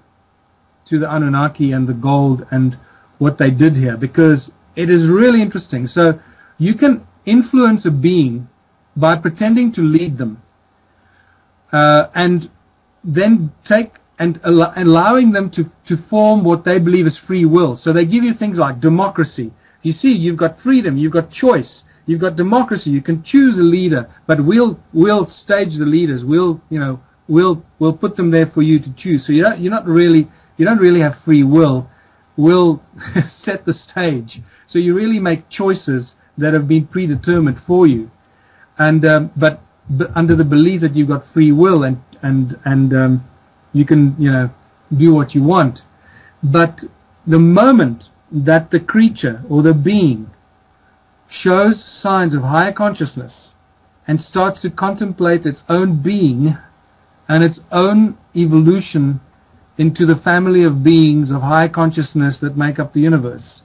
Anunnaki and the gold and what they did here, because it is really interesting. So you can influence a being by pretending to lead them and then take and allowing them to form what they believe is free will. So they give you things like democracy. You see, you've got freedom, you've got choice, you've got democracy. You can choose a leader, but we'll stage the leaders. We'll put them there for you to choose. So you don't really have free will. We'll set the stage. So you really make choices that have been predetermined for you, and but under the belief that you've got free will and you can, you know, do what you want. But the moment that the creature or the being shows signs of higher consciousness and starts to contemplate its own being and its own evolution into the family of beings of high consciousness that make up the universe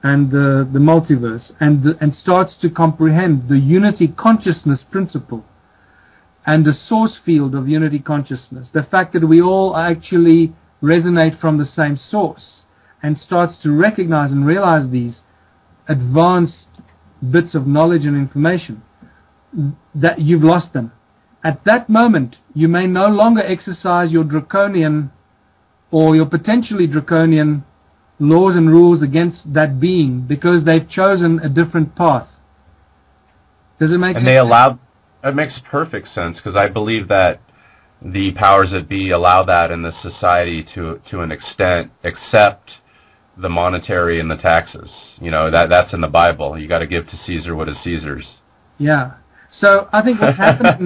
and the multiverse, and starts to comprehend the unity consciousness principle and the source field of unity consciousness, the fact that we all actually resonate from the same source, and starts to recognize and realize these advanced bits of knowledge and information, that you've lost them. At that moment, you may no longer exercise your draconian or your potentially draconian laws and rules against that being because they've chosen a different path. Does it make sense? It makes perfect sense, because I believe that the powers that be allow that in this society to an extent, except the monetary and the taxes. You know, that's in the Bible. You got to give to Caesar what is Caesar's. Yeah. So I think what's happening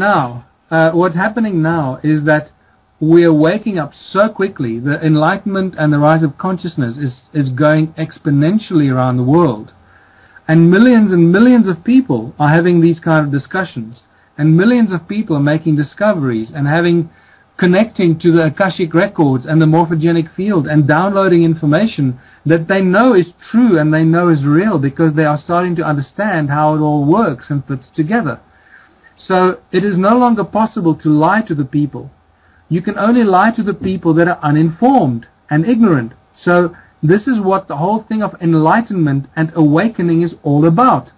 now is that we are waking up so quickly. The enlightenment and the rise of consciousness is going exponentially around the world. And millions of people are having these kind of discussions. And millions of people are making discoveries and connecting to the Akashic records and the morphogenic field and downloading information that they know is true and they know is real, because they are starting to understand how it all works and fits together. So it is no longer possible to lie to the people. You can only lie to the people that are uninformed and ignorant. So this is what the whole thing of enlightenment and awakening is all about,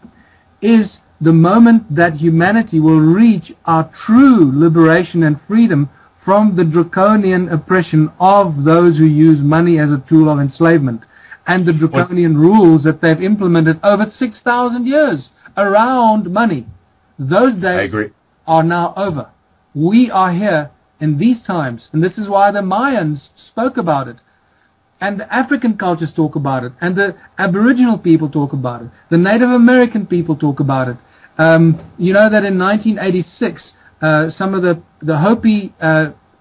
is the moment that humanity will reach our true liberation and freedom from the draconian oppression of those who use money as a tool of enslavement and the draconian rules that they've implemented over 6,000 years around money. Those days are now over. We are here in these times, and this is why the Mayans spoke about it, and the African cultures talk about it, and the Aboriginal people talk about it, the Native American people talk about it. You know that in 1986, some of the Hopi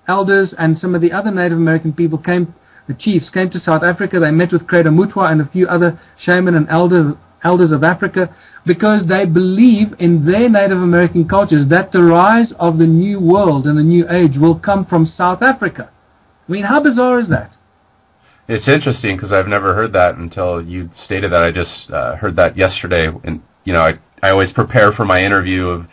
elders and some of the other Native American people the chiefs came to South Africa. They met with Credo Mutwa and a few other shaman and elders of Africa, because they believe in their Native American cultures that the rise of the new world and the new age will come from South Africa. I mean, how bizarre is that? It's interesting, because I've never heard that until you stated that. I just heard that yesterday, and you know, I always prepare for my interview of,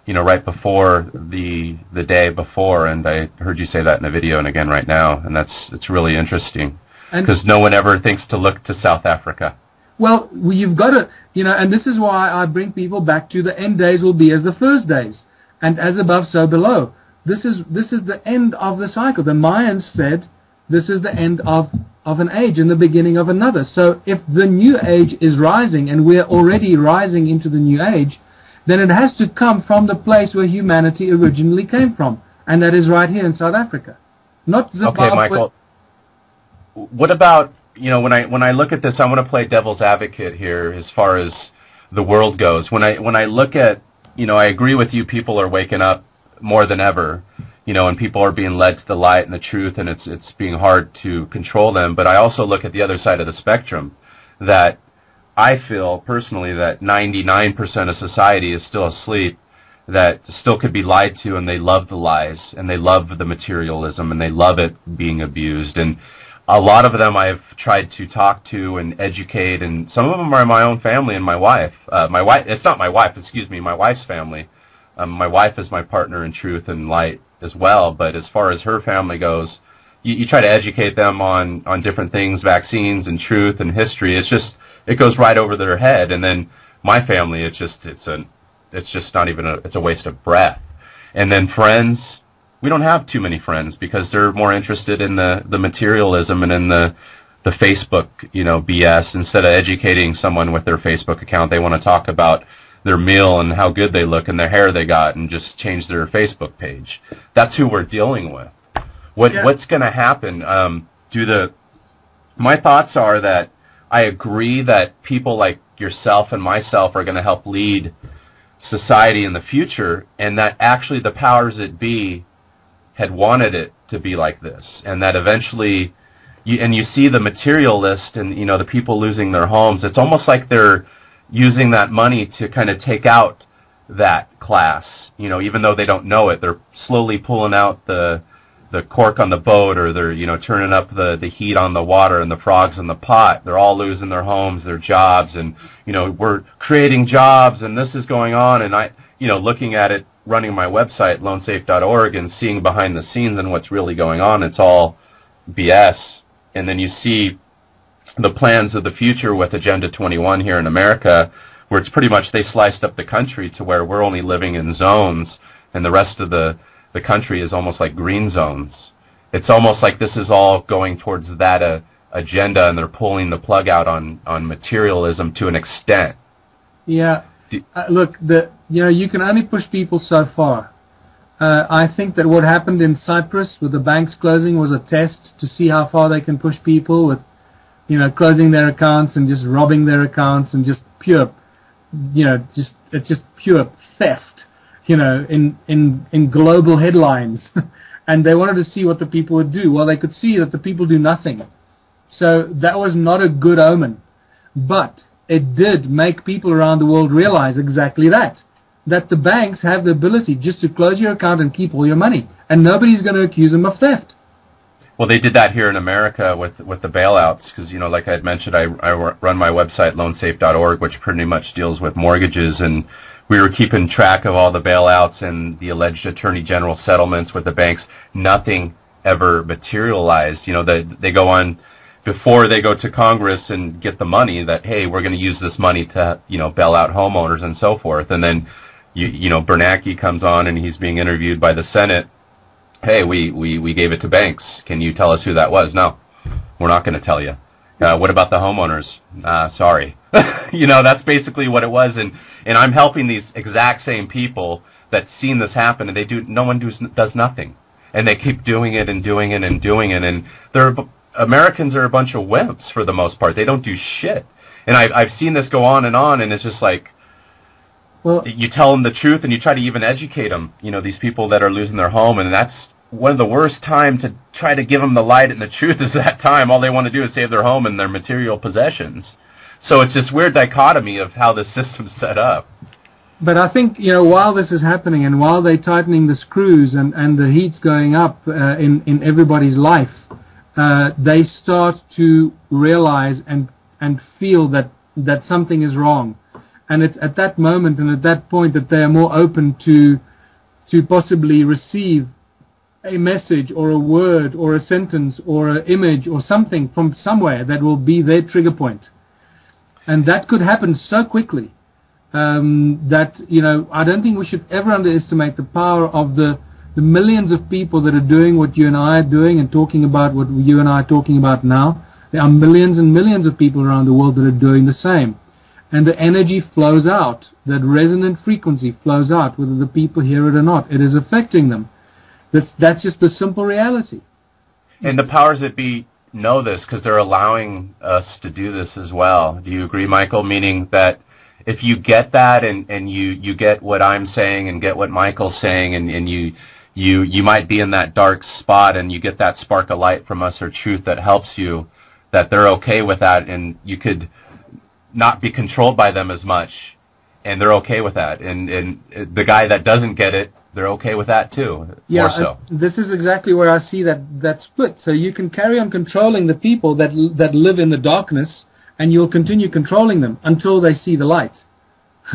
right before the day before, and I heard you say that in a video and again right now, and it's really interesting because no one ever thinks to look to South Africa. Well, you've got to, and this is why I bring people back to the end days will be as the first days, and as above, so below. This is the end of the cycle. The Mayans said this is the end of an age and the beginning of another. So if the new age is rising, and we're already rising into the new age, then it has to come from the place where humanity originally came from, and that is right here in South Africa, not Zimbabwe. Okay, Michael. What about, when I look at this, I want to play devil's advocate here as far as the world goes. When I look at, I agree with you, people are waking up more than ever, and people are being led to the light and the truth, and it's being hard to control them. But I also look at the other side of the spectrum, that I feel personally that 99% of society is still asleep, that still could be lied to, and they love the lies, and they love the materialism, and they love it being abused. And a lot of them I've tried to talk to and educate, and some of them are my own family and my wife. It's not my wife, excuse me, my wife's family. My wife is my partner in truth and light as well, but as far as her family goes, you try to educate them on different things, vaccines and truth and history. It goes right over their head. And then my family, it's just not even it's a waste of breath. And then friends, we don't have too many friends because they're more interested in the materialism and in the Facebook, BS. Instead of educating someone with their Facebook account, they want to talk about their meal and how good they look and their hair they got and just change their Facebook page. That's who we're dealing with. What's going to happen? My thoughts are that I agree that people like yourself and myself are going to help lead society in the future, and that actually the powers that be had wanted it to be like this, and that eventually, you see the materialist and the people losing their homes. It's almost like they're using that money to kind of take out that class, even though they don't know it. They're slowly pulling out the cork on the boat, or they're turning up the heat on the water and the frogs in the pot. They're all losing their homes, their jobs, and we're creating jobs, and this is going on. And I looking at it, running my website loansafe.org, and seeing behind the scenes and what's really going on, it's all BS. And then you see the plans of the future with Agenda 21 here in America, where it's pretty much they sliced up the country to where we're only living in zones, and the rest of the country is almost like green zones. It's almost like this is all going towards that agenda, and they're pulling the plug out on materialism to an extent. Yeah. Look, you can only push people so far. I think that what happened in Cyprus with the banks closing was a test to see how far they can push people with, closing their accounts and just robbing their accounts and just pure, it's just pure theft. In global headlines. And they wanted to see what the people would do. Well, they could see that the people do nothing. So that was not a good omen. But it did make people around the world realize exactly that the banks have the ability just to close your account and keep all your money. And nobody's going to accuse them of theft. Well, they did that here in America with the bailouts because, like I had mentioned, I run my website, loansafe.org, which pretty much deals with mortgages, and we were keeping track of all the bailouts and the alleged attorney general settlements with the banks. Nothing ever materialized. They go on before they go to Congress and get the money that, hey, we're going to use this money to, bail out homeowners and so forth. And then, Bernanke comes on and he's being interviewed by the Senate. Hey, we gave it to banks. Can you tell us who that was? No, we're not going to tell you. What about the homeowners? Sorry. That's basically what it was. And I'm helping these exact same people that seen this happen, and no one does nothing. And they keep doing it and doing it and doing it. And Americans are a bunch of wimps for the most part. They don't do shit. And I've seen this go on, and it's just like, well, you tell them the truth and you try to even educate them, these people that are losing their home, and that's one of the worst time to try to give them the light and the truth is that time. All they want to do is save their home and their material possessions. So it's this weird dichotomy of how the system's set up. But I think, while this is happening and while they're tightening the screws and the heat's going up in everybody's life, they start to realize and feel that something is wrong. And it's at that moment and at that point that they are more open to possibly receive a message or a word or a sentence or an image or something from somewhere that will be their trigger point. And that could happen so quickly that, you know, I don't think we should ever underestimate the power of the millions of people that are doing what you and I are doing and talking about what you and I are talking about now. There are millions and millions of people around the world that are doing the same. And the energy flows out. That resonant frequency flows out, whether the people hear it or not. It is affecting them. That's just the simple reality. And the powers that be know this because they're allowing us to do this as well. Do you agree, Michael? Meaning that if you get that and you get what I'm saying and get what Michael's saying and you might be in that dark spot and you get that spark of light from us or truth that helps you, that they're okay with that and you could not be controlled by them as much, and they're okay with that. And the guy that doesn't get it, they're okay with that too. Yeah, more so. This is exactly where I see that split. So you can carry on controlling the people that live in the darkness, and you'll continue controlling them until they see the light,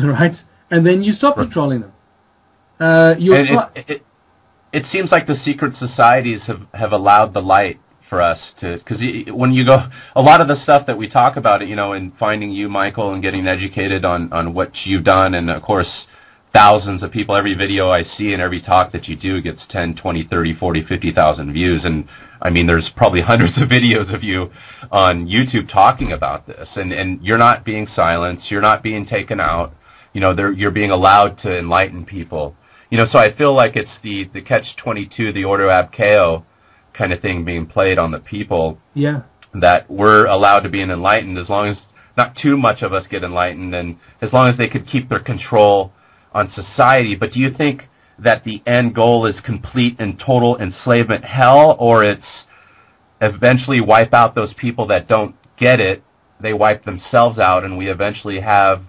right? And then you stop controlling them. It seems like the secret societies have allowed the light for us to, because when you go, a lot of the stuff that we talk about, you know, in finding you, Michael, and getting educated on what you've done, and of course thousands of people, every video I see and every talk that you do gets 10, 20, 30, 40, 50,000 views, and I mean there's probably hundreds of videos of you on YouTube talking about this, and you're not being silenced, you're not being taken out, you know, you're being allowed to enlighten people, you know, so I feel like it's the catch-22, the ordo ab chaos kind of thing being played on the people. Yeah. That we're allowed to be enlightened as long as not too much of us get enlightened, and as long as they could keep their control on society. But do you think that the end goal is complete and total enslavement hell, or it's eventually wipe out those people that don't get it, they wipe themselves out, and we eventually have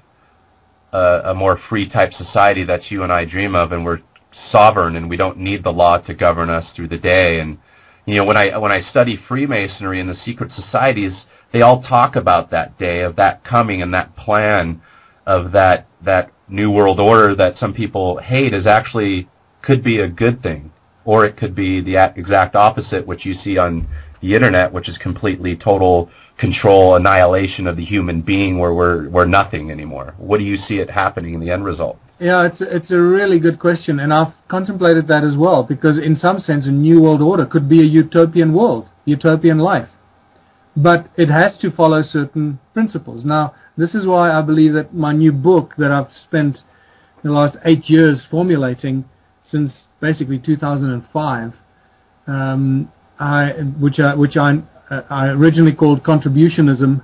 a more free type society that you and I dream of, and we're sovereign and we don't need the law to govern us through the day? And you know, when I study Freemasonry and the secret societies, they all talk about that day, of that coming, and that plan of that new world order that some people hate is actually could be a good thing, or it could be the exact opposite, which you see on the internet, which is completely total control, annihilation of the human being, where we're nothing anymore. What do you see it happening in the end result? Yeah, it's a really good question, and I've contemplated that as well, because in some sense a new world order could be a utopian world, utopian life, but it has to follow certain principles. Now, this is why I believe that my new book that I've spent the last 8 years formulating, since basically 2005, which I originally called Contributionism,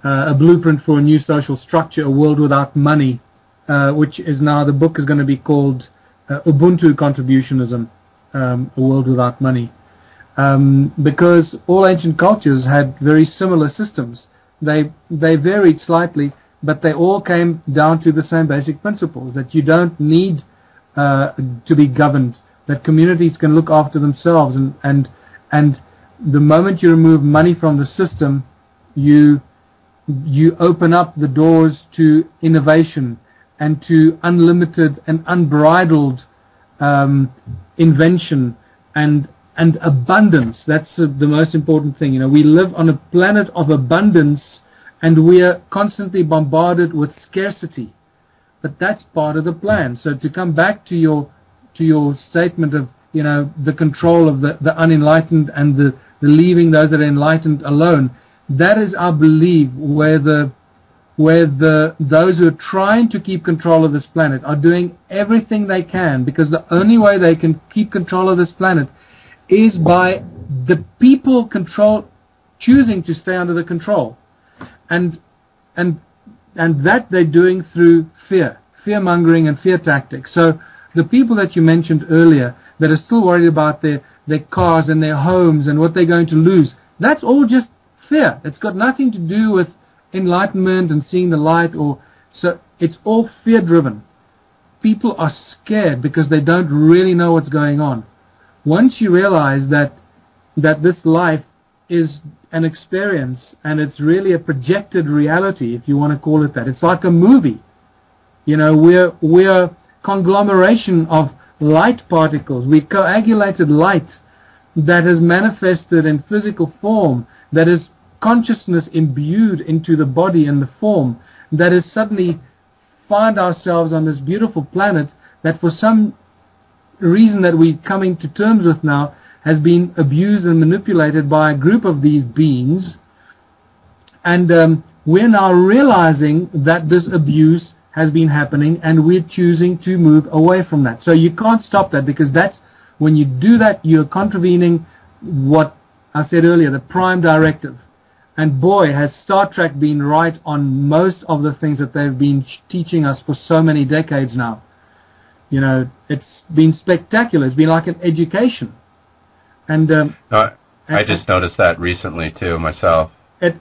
a blueprint for a new social structure, a world without money, which is now, the book is going to be called Ubuntu Contributionism, a world without money, because all ancient cultures had very similar systems. They varied slightly, but they all came down to the same basic principles, that you don't need to be governed, that communities can look after themselves, and the moment you remove money from the system, you open up the doors to innovation and to unlimited and unbridled invention and abundance. That's the most important thing. You know, we live on a planet of abundance, and we are constantly bombarded with scarcity. But that's part of the plan. So to come back to your statement of, you know, the control of the unenlightened and the leaving those that are enlightened alone, that is, I believe, where those who are trying to keep control of this planet are doing everything they can, because the only way they can keep control of this planet is by the people choosing to stay under the control, and that they're doing through fear-mongering and fear tactics. So the people that you mentioned earlier that are still worried about their cars and their homes and what they're going to lose, that's all just fear. It's got nothing to do with enlightenment and seeing the light, so it's all fear-driven. People are scared because they don't really know what's going on. Once you realize that this life is an experience, and it's really a projected reality, if you want to call it that. It's like a movie. You know, we're a conglomeration of light particles. We coagulated light that has manifested in physical form, that is consciousness imbued into the body and the form, that is suddenly find ourselves on this beautiful planet that for some reason that we're coming to terms with now has been abused and manipulated by a group of these beings. And we're now realizing that this abuse has been happening, and we're choosing to move away from that. So you can't stop that, because that's, when you do that, you're contravening what I said earlier, the prime directive. And boy, has Star Trek been right on most of the things that they've been teaching us for so many decades now. You know, it's been spectacular. It's been like an education. And I just noticed that recently too myself.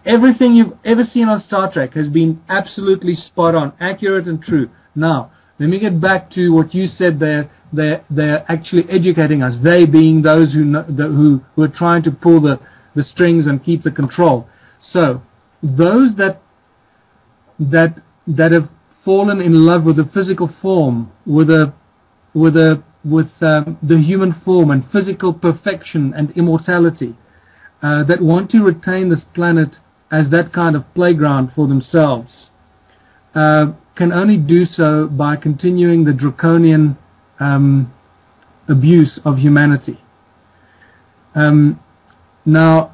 Everything you've ever seen on Star Trek has been absolutely spot on, accurate and true. Now, let me get back to what you said there. They're actually educating us. They being those who are trying to pull the strings and keep the control. So those that have fallen in love with the physical form, with the human form and physical perfection and immortality, that want to retain this planet as that kind of playground for themselves, can only do so by continuing the draconian abuse of humanity. Now,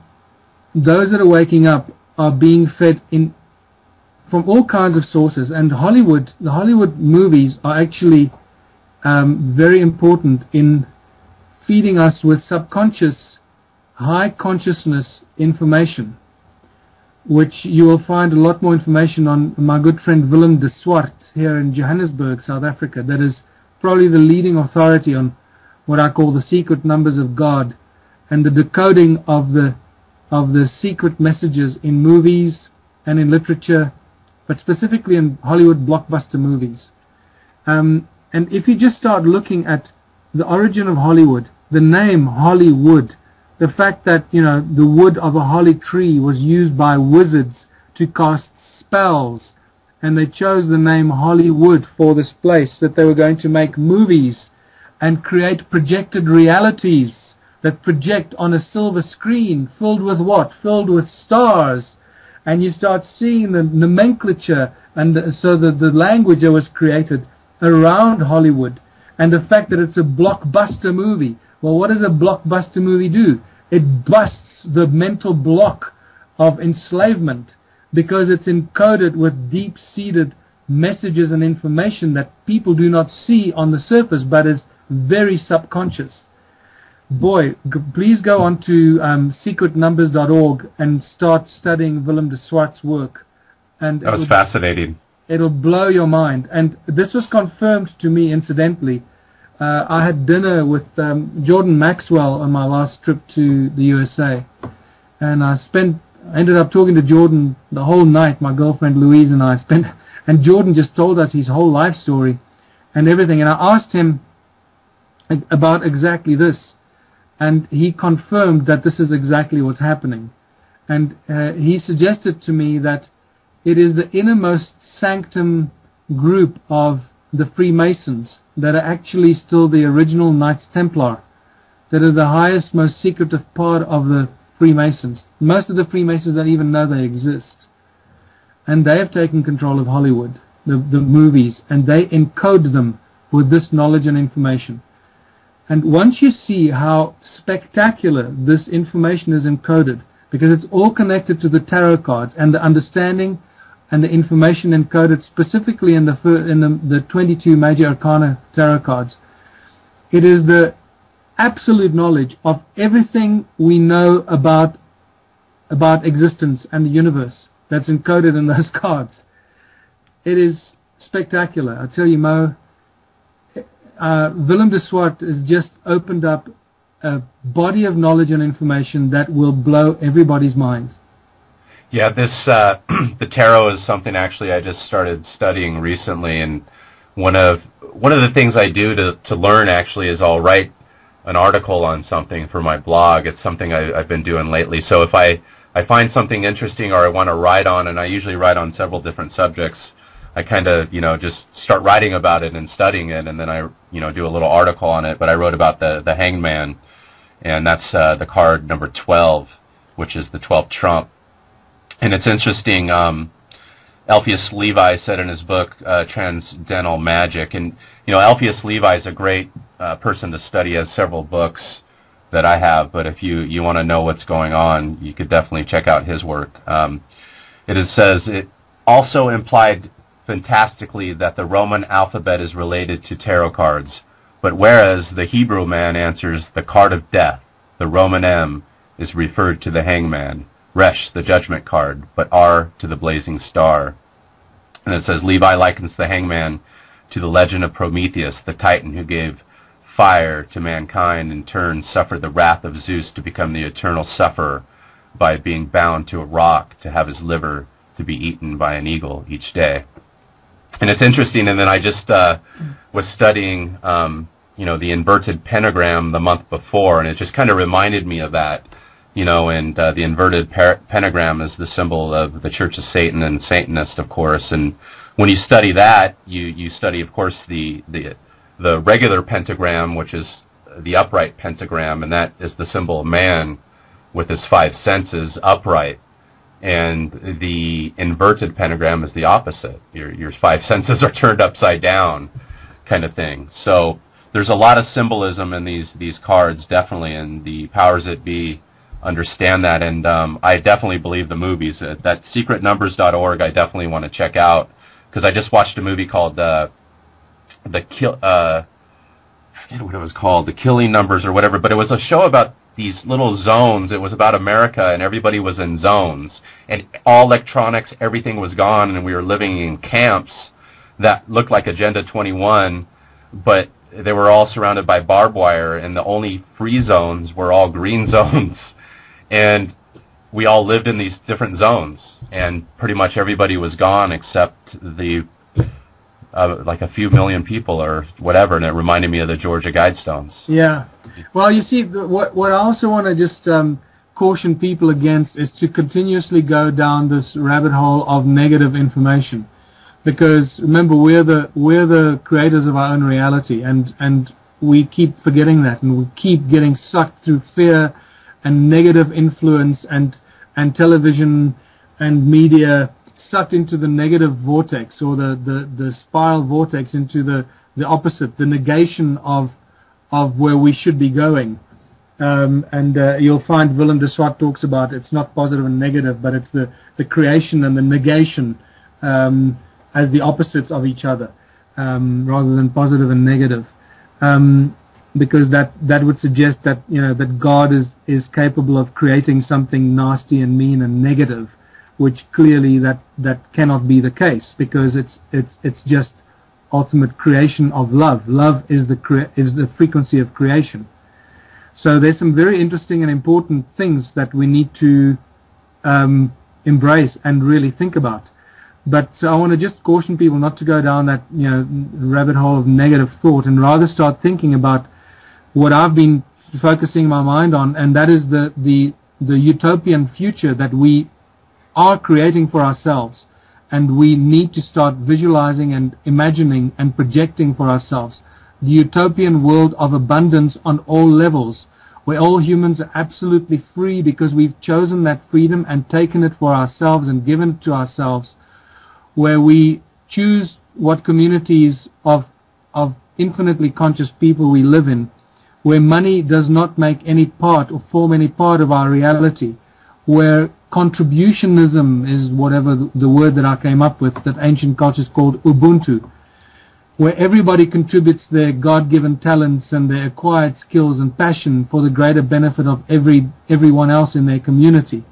those that are waking up are being fed from all kinds of sources, and the Hollywood movies are actually very important in feeding us with subconscious, high consciousness information, which you will find a lot more information on my good friend Willem de Swart here in Johannesburg, South Africa, that is probably the leading authority on what I call the secret numbers of God and the decoding of the secret messages in movies and in literature, but specifically in Hollywood blockbuster movies. And if you just start looking at the origin of Hollywood, the name Hollywood, the fact that, you know, the wood of a holly tree was used by wizards to cast spells, and they chose the name Hollywood for this place, that they were going to make movies and create projected realities that project on a silver screen filled with what? Filled with stars. And you start seeing the nomenclature and so the language that was created around Hollywood, and the fact that it's a blockbuster movie. Well, what does a blockbuster movie do? It busts the mental block of enslavement, because it's encoded with deep-seated messages and information that people do not see on the surface, but is very subconscious. Boy, please go on to secretnumbers.org and start studying Willem de Swart's work. And that was fascinating. It'll blow your mind. And this was confirmed to me, incidentally. I had dinner with Jordan Maxwell on my last trip to the USA. And I ended up talking to Jordan the whole night. My girlfriend Louise and I and Jordan just told us his whole life story and everything. And I asked him about exactly this. And he confirmed that this is exactly what's happening. And he suggested to me that it is the innermost sanctum group of the Freemasons that are actually still the original Knights Templar, that are the highest, most secretive part of the Freemasons. Most of the Freemasons don't even know they exist. And they have taken control of Hollywood, the movies, and they encode them with this knowledge and information. And once you see how spectacular this information is encoded, because it's all connected to the tarot cards and the understanding and the information encoded specifically in the 22 major arcana tarot cards, it is the absolute knowledge of everything we know about existence and the universe that's encoded in those cards. It is spectacular. I tell you, Mo, Willem de Swart has just opened up a body of knowledge and information that will blow everybody's mind. Yeah, this the tarot is something actually I just started studying recently, and one of the things I do to learn actually is I'll write an article on something for my blog. It's something I've been doing lately. So if I find something interesting or I want to write on, and I usually write on several different subjects, I kind of, just start writing about it and studying it, and then I, do a little article on it. But I wrote about the Hanged Man, and that's the card number 12, which is the 12th trump. And it's interesting, Alpheus Levi said in his book, Transcendental Magic, and, Alpheus Levi is a great person to study. He has several books that I have, but if you want to know what's going on, you could definitely check out his work. Says it also implied fantastically that the Roman alphabet is related to tarot cards, but whereas the Hebrew man answers the card of death, the Roman M is referred to the hangman, Resh, the judgment card, but R to the blazing star. And it says Levi likens the hangman to the legend of Prometheus, the titan who gave fire to mankind, in turn suffered the wrath of Zeus to become the eternal sufferer by being bound to a rock to have his liver to be eaten by an eagle each day. And it's interesting, and then I just was studying, the inverted pentagram the month before, and it just kind of reminded me of that, and the inverted pentagram is the symbol of the Church of Satan and Satanist, of course, and when you study that, you study, of course, the regular pentagram, which is the upright pentagram, and that is the symbol of man with his 5 senses upright. And the inverted pentagram is the opposite. Your 5 senses are turned upside down, kind of thing. So there's a lot of symbolism in these cards, definitely, and the powers that be understand that. And I definitely believe the movies. That secretnumbers.org I definitely want to check out, because I just watched a movie called I forget what it was called, The Killing Numbers or whatever, but it was a show about these little zones. It was about America, and everybody was in zones, and all electronics, everything was gone, and we were living in camps that looked like Agenda 21, but they were all surrounded by barbed wire, and the only free zones were all green zones, and we all lived in these different zones, and pretty much everybody was gone except the like a few million people or whatever, and it reminded me of the Georgia Guidestones. Yeah. Well, you see, what I also want to just caution people against is to continuously go down this rabbit hole of negative information, because remember, we're the creators of our own reality, and we keep forgetting that, and we keep getting sucked through fear and negative influence and television and media, sucked into the negative vortex, or the spiral vortex, into the opposite, the negation of where we should be going. You'll find Willem de Swart talks about it's not positive and negative, but it's the creation and the negation as the opposites of each other, rather than positive and negative, because that would suggest that that God is capable of creating something nasty and mean and negative, which clearly that cannot be the case, because it's just ultimate creation of love. Love is the frequency of creation. So there's some very interesting and important things that we need to embrace and really think about. But so I want to just caution people not to go down that rabbit hole of negative thought, and rather start thinking about what I've been focusing my mind on, and that is the utopian future that we are creating for ourselves, and we need to start visualizing and imagining and projecting for ourselves the utopian world of abundance on all levels, where all humans are absolutely free because we've chosen that freedom and taken it for ourselves and given it to ourselves, where we choose what communities of infinitely conscious people we live in, where money does not make any part or form any part of our reality, where contributionism is whatever the word that I came up with, that ancient cultures called Ubuntu, where everybody contributes their God-given talents and their acquired skills and passion for the greater benefit of everyone else in their community,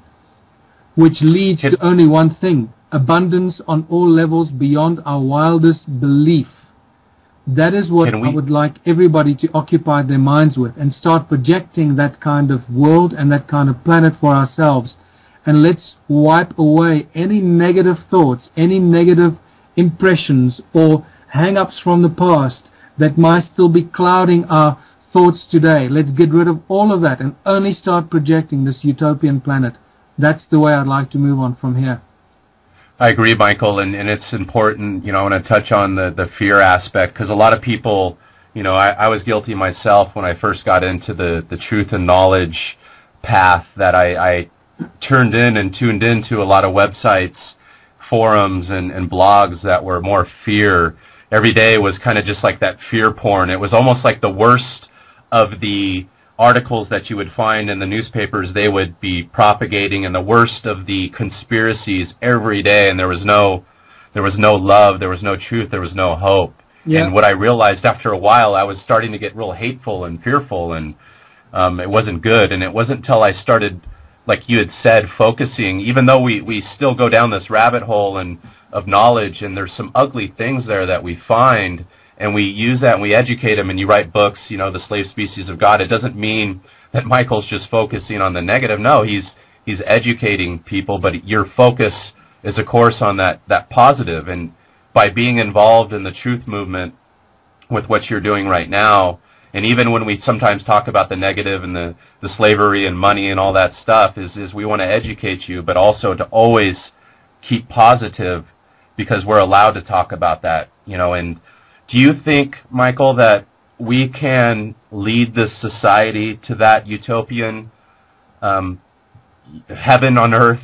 which leads to only one thing: abundance on all levels beyond our wildest belief. That is what I would like everybody to occupy their minds with, and start projecting that kind of world and that kind of planet for ourselves. And let's wipe away any negative thoughts, any negative impressions or hang-ups from the past that might still be clouding our thoughts today. Let's get rid of all of that and only start projecting this utopian planet. That's the way I'd like to move on from here. I agree, Michael, and it's important. I want to touch on the fear aspect, because a lot of people, I was guilty myself when I first got into the truth and knowledge path, that I turned in and tuned into a lot of websites, forums, and blogs that were more fear. Every day was kind of just like that fear porn. It was almost like the worst of the articles that you would find in the newspapers they would be propagating, and the worst of the conspiracies every day, and there was no love, there was no truth, there was no hope. Yeah. And what I realized after a while, I was starting to get real hateful and fearful, and it wasn't good. And it wasn't until I started, like you had said, focusing, even though we still go down this rabbit hole of knowledge, and there's some ugly things there that we find, and we use that and we educate them, and you write books, The Slave Species of God. It doesn't mean that Michael's just focusing on the negative. No, he's educating people, but your focus is, of course, on that positive. And by being involved in the truth movement with what you're doing right now, and even when we sometimes talk about the negative and the slavery and money and all that stuff, is we want to educate you, but also to always keep positive, because we're allowed to talk about that, and do you think, Michael, that we can lead this society to that utopian heaven on earth,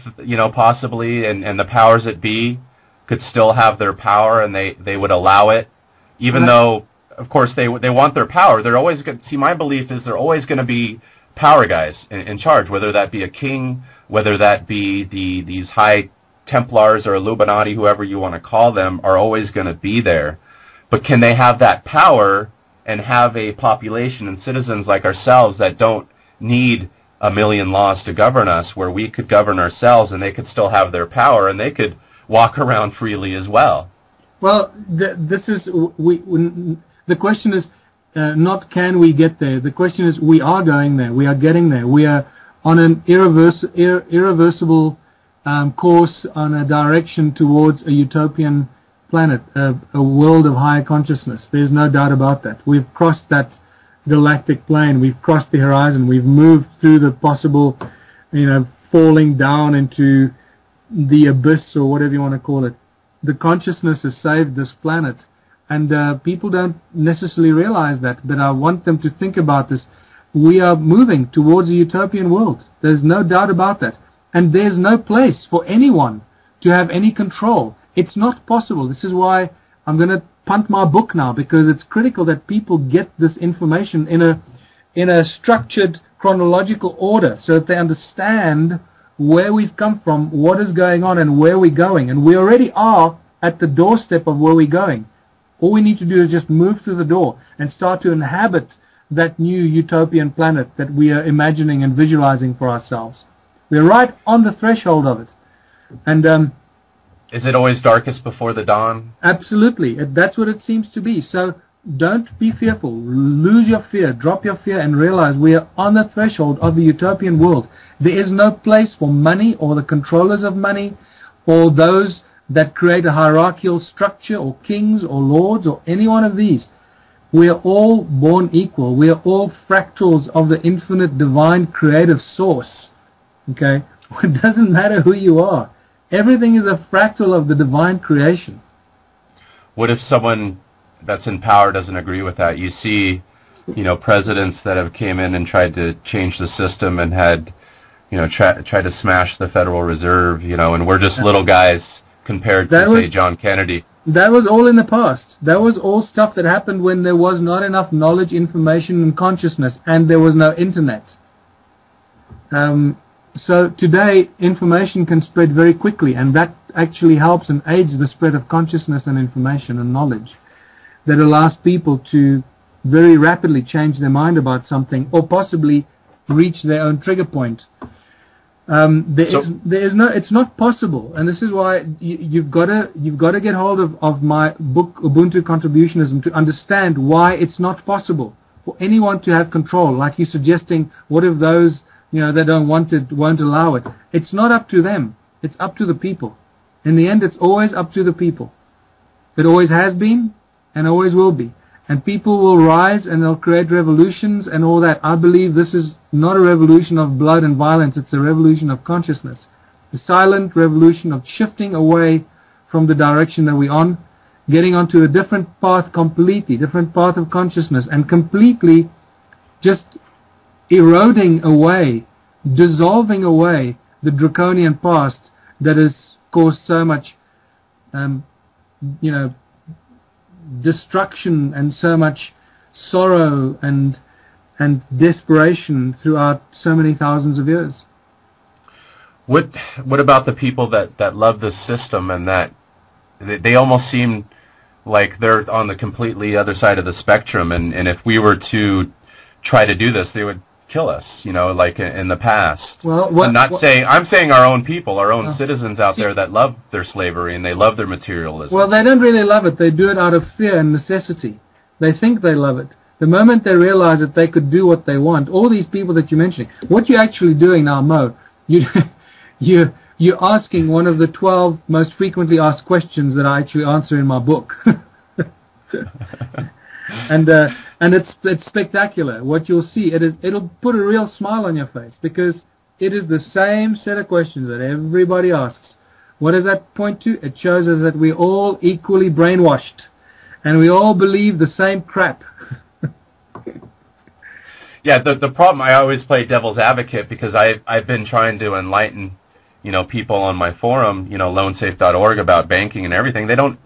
possibly, and the powers that be could still have their power, and they would allow it, even though, of course, they want their power. They're always going to, see, my belief is they're always going to be power guys in charge, whether that be a king, whether that be these high Templars or Illuminati, whoever you want to call them, are always going to be there. But can they have that power and have a population and citizens like ourselves that don't need a million laws to govern us, where we could govern ourselves and they could still have their power and they could walk around freely as well? Well, the question is not can we get there. The question is we are going there. We are getting there. We are on an irreversible course, on a direction towards a utopian planet, a world of higher consciousness. There's no doubt about that. We've crossed that galactic plane. We've crossed the horizon. We've moved through the possible, falling down into the abyss, or whatever you want to call it. The consciousness has saved this planet, and people don't necessarily realize that, but I want them to think about this. We are moving towards a utopian world. There's no doubt about that. And there's no place for anyone to have any control. It's not possible. This is why I'm going to punt my book now, because it's critical that people get this information in a structured chronological order, so that they understand where we've come from, what is going on, and where we're going. And we already are at the doorstep of where we're going. All we need to do is just move through the door and start to inhabit that new utopian planet that we are imagining and visualizing for ourselves. We're right on the threshold of it. And is it always darkest before the dawn? Absolutely. That's what it seems to be. So don't be fearful. Lose your fear. Drop your fear and realize we are on the threshold of the utopian world. There is no place for money or the controllers of money or those that create a hierarchical structure, or kings or lords or any one of these. We are all born equal. We are all fractals of the infinite divine creative source. Okay? It doesn't matter who you are. Everything is a fractal of the divine creation. What if someone that's in power doesn't agree with that? You see, presidents that have came in and tried to change the system and had, tried to smash the Federal Reserve, and we're just little guys compared to, say, John Kennedy. That was all in the past. That was all stuff that happened when there was not enough knowledge, information, and consciousness, and there was no internet. So today, information can spread very quickly, and that actually helps and aids the spread of consciousness and information and knowledge that allows people to very rapidly change their mind about something, or possibly reach their own trigger point. It's not possible, and this is why you've got to get hold of my book Ubuntu Contributionism to understand why it's not possible for anyone to have control. Like you're suggesting, what if those they don't want it, won't allow it? It's not up to them. It's up to the people. In the end, it's always up to the people. It always has been and always will be. And people will rise and they'll create revolutions and all that. I believe this is not a revolution of blood and violence. It's a revolution of consciousness. the silent revolution of shifting away from the direction that we're on, getting onto a different path completely, different path of consciousness, and completely just eroding away, dissolving away the draconian past that has caused so much, destruction and so much sorrow and desperation throughout so many thousands of years. What about the people that love this system and that they almost seem like they're on the completely other side of the spectrum, and if we were to try to do this, they would kill us, like in the past. Well, I'm saying our own people, our own citizens out there that love their slavery and they love their materialism. Well, they don't really love it. They do it out of fear and necessity. They think they love it. The moment they realize that they could do what they want, all these people that you're mentioning, what you're actually doing now, Mo, you're asking one of the 12 most frequently asked questions that I actually answer in my book. And it's spectacular. What you'll see, it'll put a real smile on your face, because it is the same set of questions that everybody asks. What does that point to? It shows us that we're all equally brainwashed, and we all believe the same crap. Yeah, the problem, I always play devil's advocate, because I've been trying to enlighten, people on my forum, loansafe.org, about banking and everything. They don't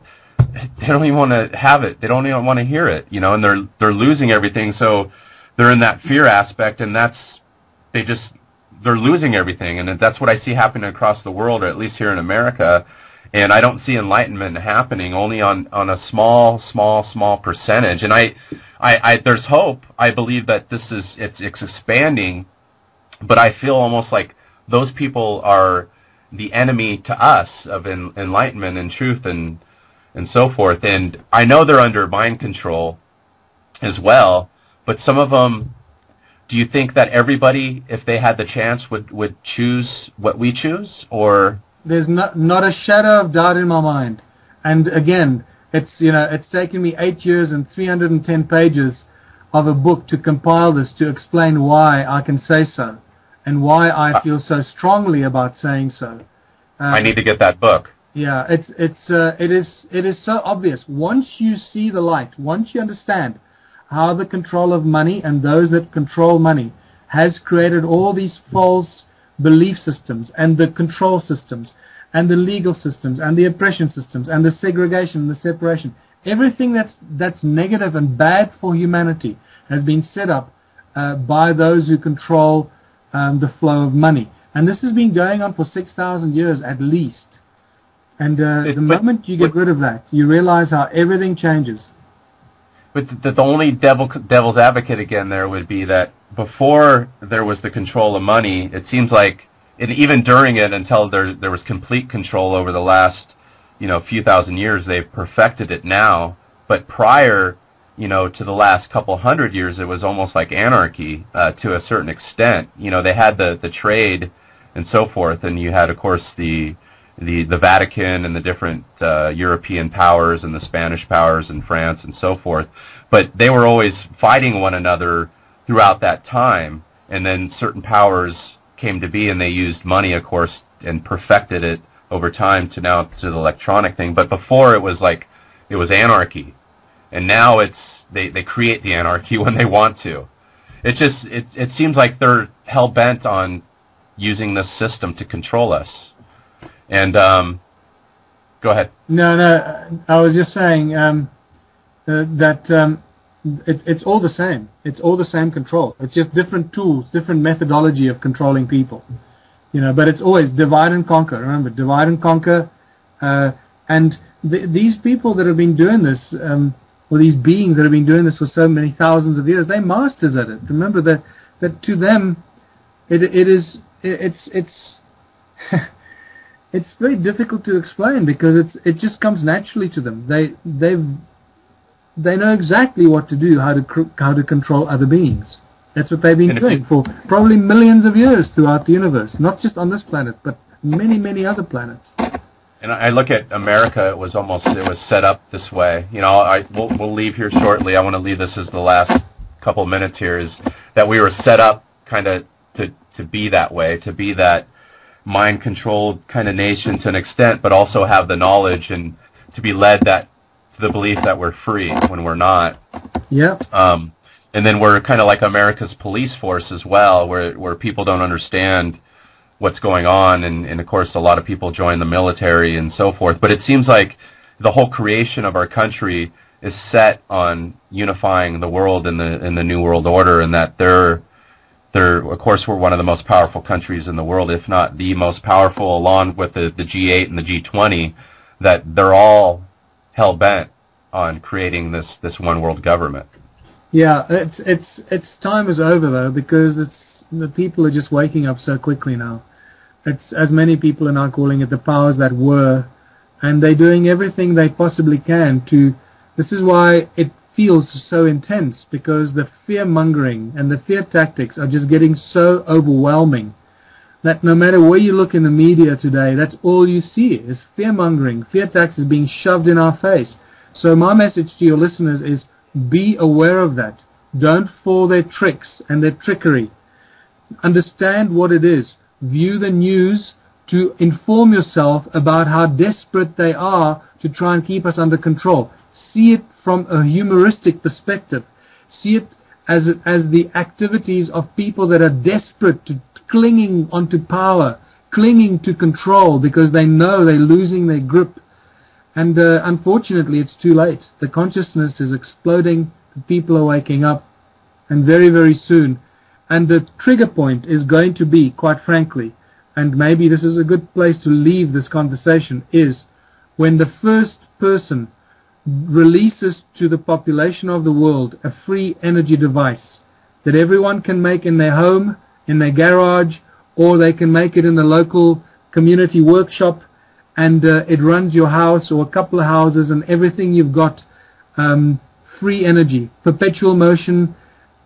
even want to have it. They don't even want to hear it, and they're losing everything. So they're in that fear aspect, and they're losing everything. And that's what I see happening across the world, or at least here in America. And I don't see enlightenment happening, only on a small percentage. And I there's hope. I believe that it's expanding, but I feel almost like those people are the enemy to us of enlightenment and truth and so forth. And I know they're under mind control as well, but some of them, do you think that everybody, if they had the chance, would choose what we choose? Or there's not a shadow of doubt in my mind. And again, it's taken me 8 years and 310 pages of a book to compile this, to explain why I can say so and why I feel so strongly about saying so. I need to get that book. Yeah, it is so obvious. Once you see the light, once you understand how the control of money and those that control money has created all these false belief systems and the control systems and the legal systems and the oppression systems and the segregation and the separation, everything that's negative and bad for humanity has been set up by those who control the flow of money. And this has been going on for 6,000 years at least. And the moment you get rid of that, you realize how everything changes. But the only devil's advocate again there would be that before there was the control of money, it seems like, and even during it, until there was complete control over the last few thousand years, they've perfected it now. But prior to the last couple hundred years, it was almost like anarchy to a certain extent. They had the trade and so forth, and you had, of course, the Vatican and the different European powers and the Spanish powers in France and so forth. But they were always fighting one another throughout that time, and then certain powers came to be, and they used money, of course, and perfected it over time to now to the electronic thing. But before it was like, it was anarchy, and now it's they create the anarchy when they want to. It seems like they're hell-bent on using this system to control us. And go ahead. No, I was just saying that it's all the same. It's all the same control. It's just different tools, different methodology of controlling people. But it's always divide and conquer. Remember, divide and conquer. And these people that have been doing this, or these beings that have been doing this for so many thousands of years, they're masters at it. Remember that to them, it's it's very difficult to explain, because it just comes naturally to them. They know exactly what to do, how to control other beings. That's what they've been doing for probably millions of years throughout the universe, not just on this planet, but many other planets. And I look at America, it was set up this way. We'll leave here shortly. I want to leave this as the last couple minutes here, is that we were set up kind of to be that way, to be that mind-controlled kind of nation to an extent, but also have the knowledge and to be led to the belief that we're free when we're not. Yeah. And then we're kind of like America's police force as well, where people don't understand what's going on, and of course a lot of people join the military and so forth. But it seems like the whole creation of our country is set on unifying the world in the New World Order, and that they're of course we're one of the most powerful countries in the world, if not the most powerful, along with the G8 and the G20, that they're all hell bent on creating this one world government. Yeah, it's time is over though, because the people are just waking up so quickly now. It's, as many people are now calling it, the powers that were, and they're doing everything they possibly can to. This is why it feels so intense, because the fear-mongering and the fear tactics are just getting so overwhelming that no matter where you look in the media today, that's all you see is fear-mongering. Fear tactics being shoved in our face. So my message to your listeners is, be aware of that. Don't fall their tricks and their trickery. Understand what it is. View the news to inform yourself about how desperate they are to try and keep us under control. See it from a humoristic perspective. See it as the activities of people that are desperate to clinging onto power, clinging to control because they know they're losing their grip. And unfortunately, it's too late. The consciousness is exploding. The people are waking up, and very, very soon. And the trigger point is going to be, quite frankly, and maybe this is a good place to leave this conversation, is when the first person releases to the population of the world a free energy device that everyone can make in their home, in their garage, or they can make it in the local community workshop, and it runs your house or a couple of houses, and everything you've got, free energy, perpetual motion,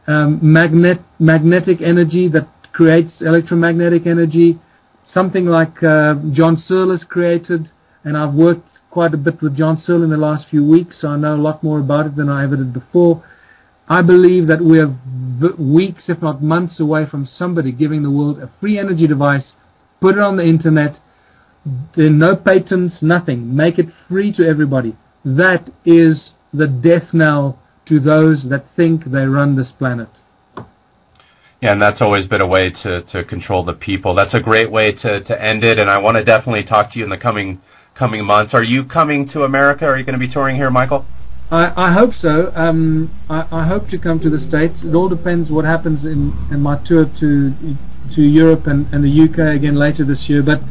magnetic energy that creates electromagnetic energy, something like John Searle has created, and I've worked quite a bit with John Searle in the last few weeks, so I know a lot more about it than I ever did before. I believe that we are weeks, if not months, away from somebody giving the world a free energy device, put it on the internet. There are no patents, nothing. Make it free to everybody. That is the death knell to those that think they run this planet. Yeah, and that's always been a way to control the people. That's a great way to end it, and I want to definitely talk to you in the coming months. Are you coming to America? Are you going to be touring here, Michael? I hope so. I hope to come to the States. It all depends what happens in my tour to Europe and the UK again later this year, but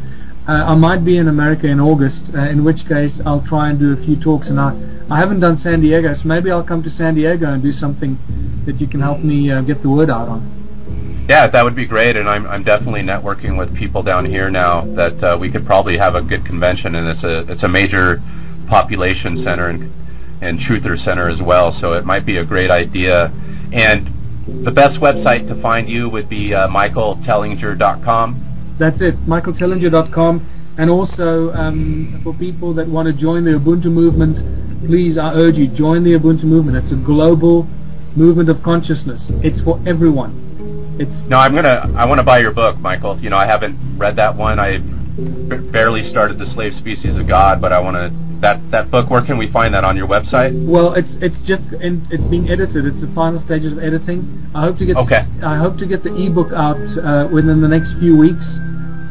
I might be in America in August, in which case I'll try and do a few talks. And I haven't done San Diego, so maybe I'll come to San Diego and do something that you can help me get the word out on. Yeah, that would be great, and I'm definitely networking with people down here now that we could probably have a good convention, and it's a major population center and truther center as well, so it might be a great idea. And the best website to find you would be michaeltellinger.com. That's it, michaeltellinger.com. And also, for people that want to join the Ubuntu movement, please, I urge you, join the Ubuntu movement. It's a global movement of consciousness. It's for everyone. No, I want to buy your book, Michael. You know, I haven't read that one. I barely started The Slave Species of God, but I want to. That book, where can we find that? On your website? Well, it's being edited. It's the final stages of editing. I hope to get the ebook out within the next few weeks,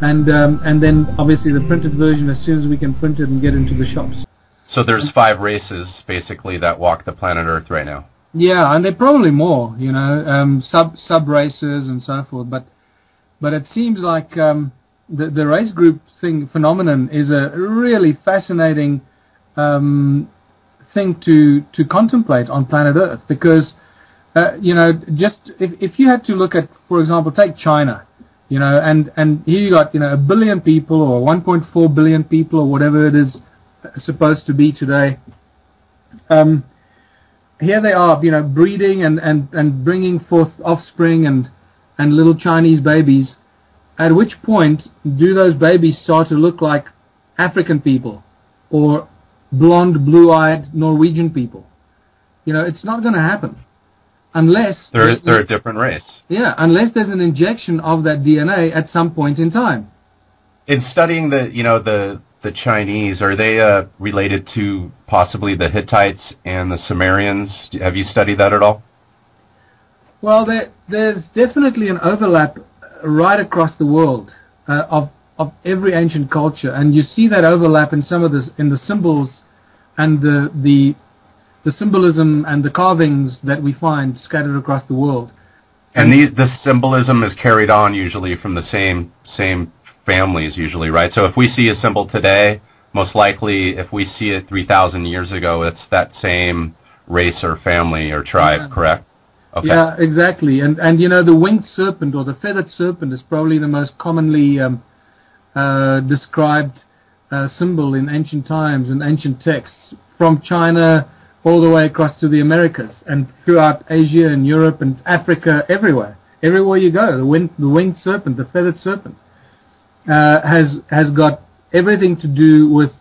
and then obviously the printed version as soon as we can print it and get into the shops. So there's 5 races basically that walk the planet Earth right now. Yeah, and there are probably more, you know, sub races and so forth. But it seems like the race group phenomenon is a really fascinating thing to contemplate on planet Earth, because you know, just if you had to look at, for example, take China, you know, and here you got, you know, 1 billion people or 1.4 billion people or whatever it is supposed to be today. Here they are, you know, breeding and bringing forth offspring and little Chinese babies. At which point do those babies start to look like African people or blonde, blue-eyed Norwegian people? You know, it's not going to happen unless they're a different race. Yeah, unless there's an injection of that DNA at some point in time. In studying the Chinese, are they related to possibly the Hittites and the Sumerians? Have you studied that at all? Well, there's definitely an overlap right across the world of every ancient culture, and you see that overlap in some of the symbols and the symbolism and the carvings that we find scattered across the world. And this symbolism is carried on usually from the same families usually, right? So if we see a symbol today, most likely if we see it 3,000 years ago, it's that same race or family or tribe, correct? Okay. Yeah, exactly. And you know, the winged serpent or the feathered serpent is probably the most commonly described symbol in ancient times and ancient texts, from China all the way across to the Americas and throughout Asia and Europe and Africa, everywhere. Everywhere you go, the winged serpent, the feathered serpent, has got everything to do with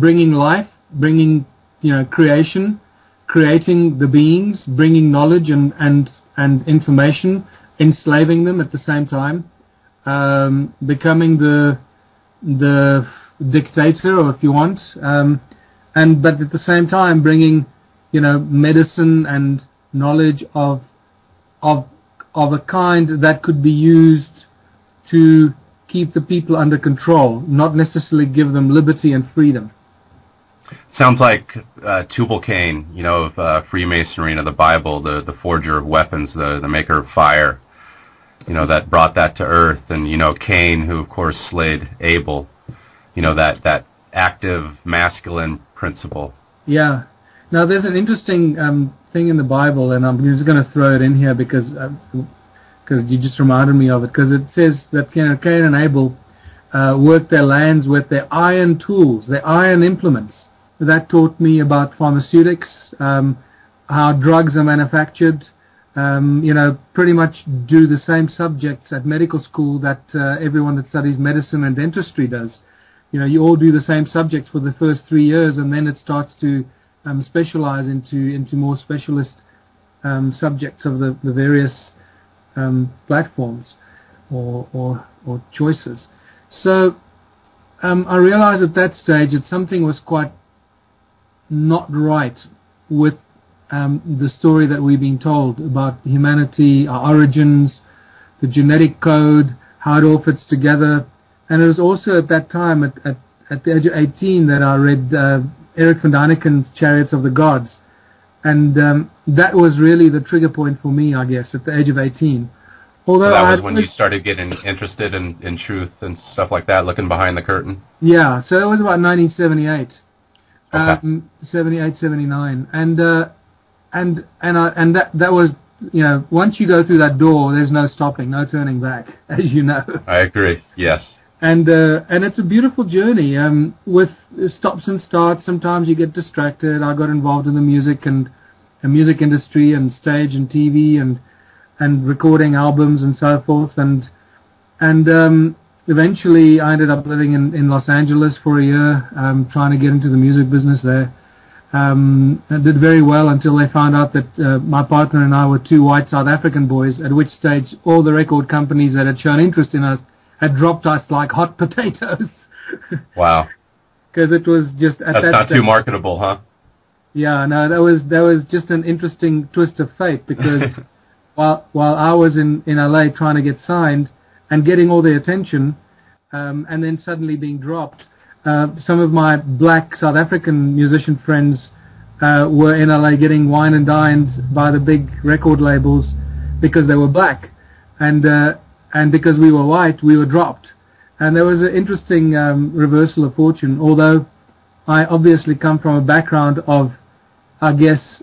bringing life, bringing creation, creating the beings, bringing knowledge and information, enslaving them at the same time, becoming the dictator, or if you want, but at the same time bringing medicine and knowledge of a kind that could be used to keep the people under control, not necessarily give them liberty and freedom. Sounds like Tubal-Cain, of Freemasonry and of the Bible, the forger of weapons, the maker of fire, that brought that to earth. And, Cain, who of course slayed Abel, that active masculine principle. Yeah. Now there's an interesting thing in the Bible, and I'm just going to throw it in here because you just reminded me of it, because it says that Cain and Abel worked their lands with their iron tools, their iron implements. That taught me about pharmaceutics, how drugs are manufactured, pretty much do the same subjects at medical school that everyone that studies medicine and dentistry does. You all do the same subjects for the first 3 years, and then it starts to specialize into more specialist subjects of the various platforms or choices. So I realized at that stage that something was quite not right with the story that we've been told about humanity, our origins, the genetic code, how it all fits together. And it was also at that time, at the age of 18, that I read Erich von Däniken's Chariots of the Gods. And that was really the trigger point for me, I guess, at the age of 18. Although so that was when you started getting interested in truth and stuff like that, looking behind the curtain? Yeah, so it was about 1978. Okay. 78, 79. And that was, once you go through that door, there's no stopping, no turning back, as you know. I agree, yes. And it's a beautiful journey with stops and starts. Sometimes you get distracted. I got involved in the music and industry and stage and TV and recording albums and so forth. And eventually I ended up living in Los Angeles for a year, trying to get into the music business there. I did very well until they found out that my partner and I were two white South African boys, at which stage all the record companies that had shown interest in us had dropped us like hot potatoes. Wow. Because it was just at that That's not too marketable, huh? Yeah, no, that was just an interesting twist of fate, because while I was in LA trying to get signed and getting all the attention, and then suddenly being dropped, some of my black South African musician friends were in LA getting wine and dined by the big record labels because they were black, and because we were white, we were dropped. And there was an interesting reversal of fortune, although I obviously come from a background of, I guess,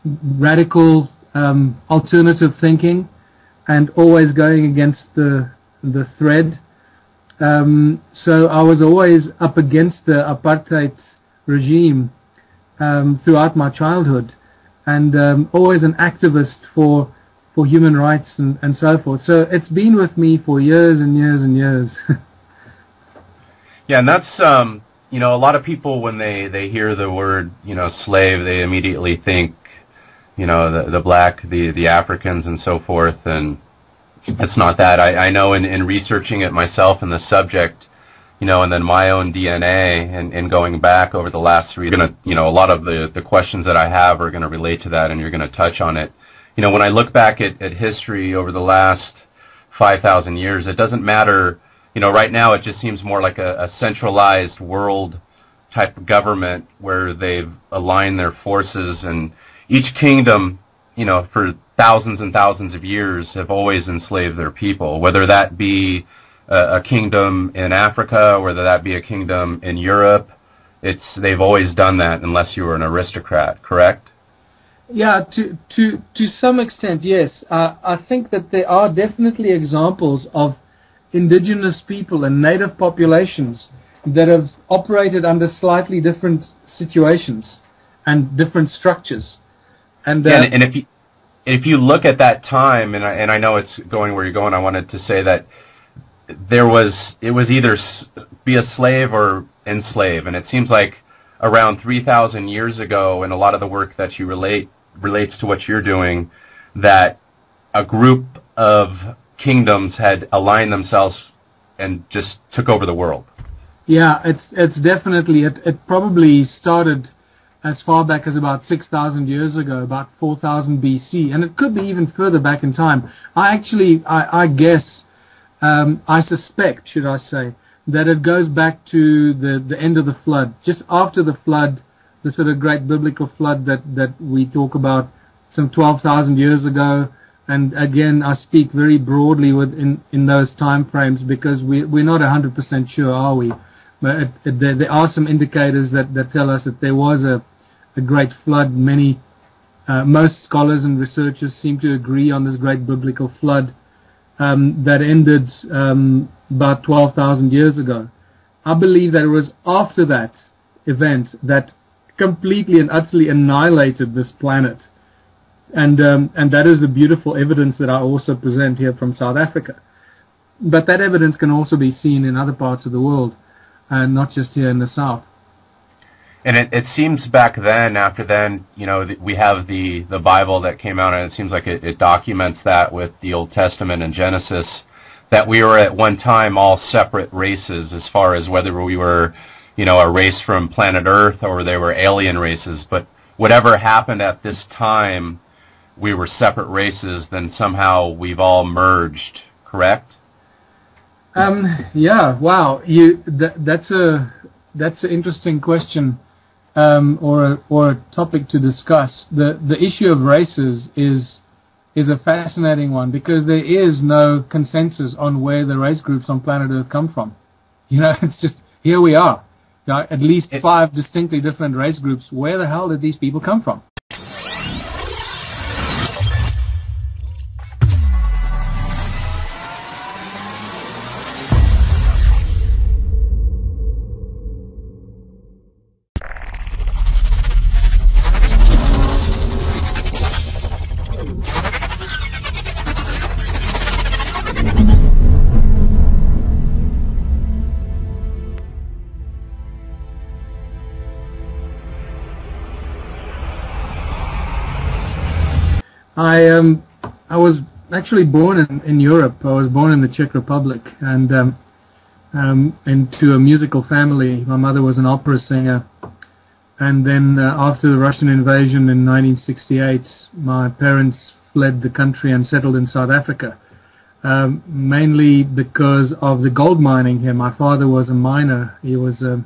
radical alternative thinking and always going against the thread. So I was always up against the apartheid regime throughout my childhood, and always an activist for human rights and so forth. So it's been with me for years and years and years. Yeah, and that's, a lot of people, when they hear the word, slave, they immediately think, the black, the Africans and so forth. And, it's not that. I know in researching it myself and the subject, and then my own DNA and going back over the last three, a lot of the questions that I have are going to relate to that, and you're going to touch on it. When I look back at history over the last 5,000 years, it doesn't matter, right now it just seems more like a centralized world type of government where they've aligned their forces, and each kingdom, for thousands and thousands of years have always enslaved their people, whether that be a kingdom in Africa, whether that be a kingdom in Europe. They've always done that unless you were an aristocrat, correct? Yeah, to some extent, yes. I think that there are definitely examples of indigenous people and native populations that have operated under slightly different situations and different structures. And if you look at that time, and I know it's going where you're going, I wanted to say that it was either be a slave or enslave, and it seems like around 3,000 years ago, and a lot of the work that you relates to what you're doing, that a group of kingdoms had aligned themselves and just took over the world. Yeah, it's definitely, it probably started as far back as about 6,000 years ago, about 4,000 BC, and it could be even further back in time. I guess, I suspect, should I say, that it goes back to the end of the flood. Just after the flood, the sort of great biblical flood that we talk about some 12,000 years ago. And again, I speak very broadly in those time frames because we're not 100% sure, are we? But there are some indicators that tell us that there was a great flood. Most scholars and researchers seem to agree on this great biblical flood that ended about 12,000 years ago. I believe that it was after that event that completely and utterly annihilated this planet. And that is the beautiful evidence that I also present here from South Africa. But that evidence can also be seen in other parts of the world, and not just here in the South. And it seems back then, after then, we have the Bible that came out, and it seems like it documents that with the Old Testament and Genesis, that we were at one time all separate races as far as whether we were, a race from planet Earth or they were alien races. But whatever happened at this time, we were separate races, then somehow we've all merged, correct? Yeah, wow. That's an interesting question, or a topic to discuss. The issue of races is a fascinating one because there is no consensus on where the race groups on planet Earth come from. It's just, here we are. At least 5 distinctly different race groups. Where the hell did these people come from? I was actually born in Europe. I was born in the Czech Republic, and into a musical family. My mother was an opera singer, and then after the Russian invasion in 1968, my parents fled the country and settled in South Africa, mainly because of the gold mining here. My father was a miner. He was a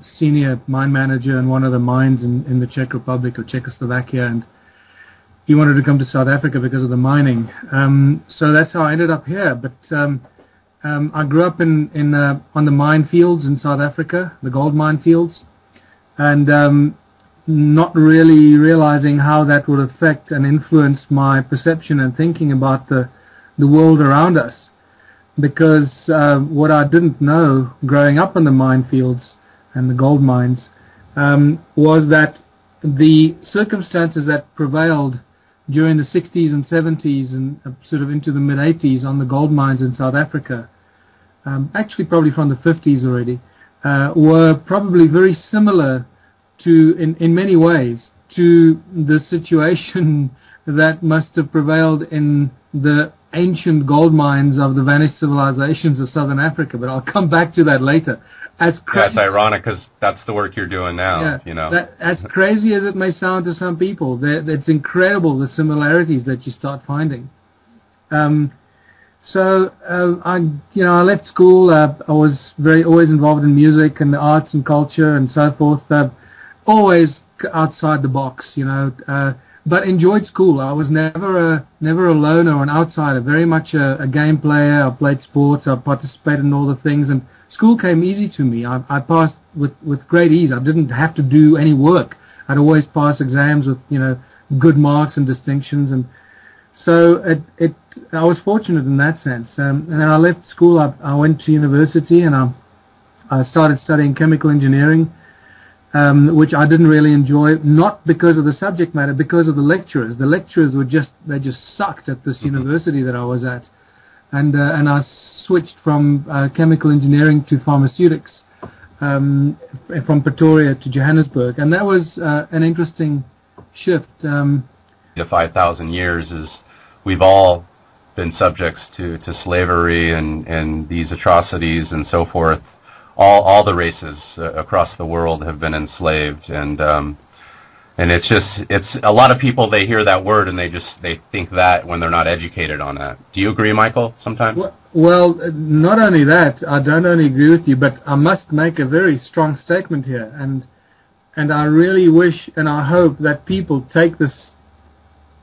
senior mine manager in one of the mines in the Czech Republic or Czechoslovakia, and he wanted to come to South Africa because of the mining. So that's how I ended up here. But I grew up on the mine fields in South Africa, the gold mine fields, and not really realizing how that would affect and influence my perception and thinking about the world around us. Because what I didn't know growing up in the mine fields and the gold mines was that the circumstances that prevailed during the 60s and 70s and sort of into the mid-80s on the gold mines in South Africa, actually probably from the 50s already, were probably very similar to, in many ways, to the situation that must have prevailed in the ancient gold mines of the vanished civilizations of Southern Africa, but I'll come back to that later. Yeah, it's ironic because that's the work you're doing now, yeah, you know. As crazy as it may sound to some people, it's incredible the similarities that you start finding. I left school. I was always involved in music and the arts and culture and so forth. Always outside the box, but enjoyed school. I was never a loner or an outsider. Very much a game player. I played sports. I participated in all the things, and school came easy to me. I passed with great ease. I didn't have to do any work. I'd always pass exams with good marks and distinctions, and so I was fortunate in that sense. And then I left school. I went to university, and I started studying chemical engineering, which I didn't really enjoy, not because of the subject matter, because of the lecturers. The lecturers were just sucked at this university that I was at, and I switched from chemical engineering to pharmaceutics, from Pretoria to Johannesburg, and that was an interesting shift. The 5,000 years is we've all been subjects to slavery and these atrocities and so forth. All the races across the world have been enslaved, and it's a lot of people, they hear that word and they think that when they're not educated on that. Do you agree, Michael, sometimes? Well, not only that, I don't only agree with you, but I must make a very strong statement here, and I really wish and I hope that people take this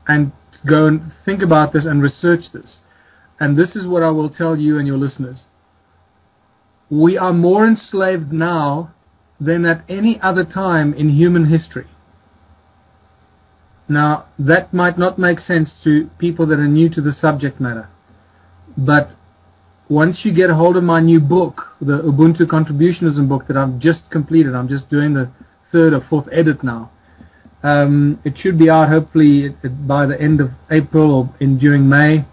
and go and think about this and research this. And this is what I will tell you and your listeners. We are more enslaved now than at any other time in human history. Now, that might not make sense to people that are new to the subject matter, but once you get a hold of my new book, the Ubuntu Contributionism book that I've just completed, I'm just doing the 3rd or 4th edit now. It should be out hopefully by the end of April or during May.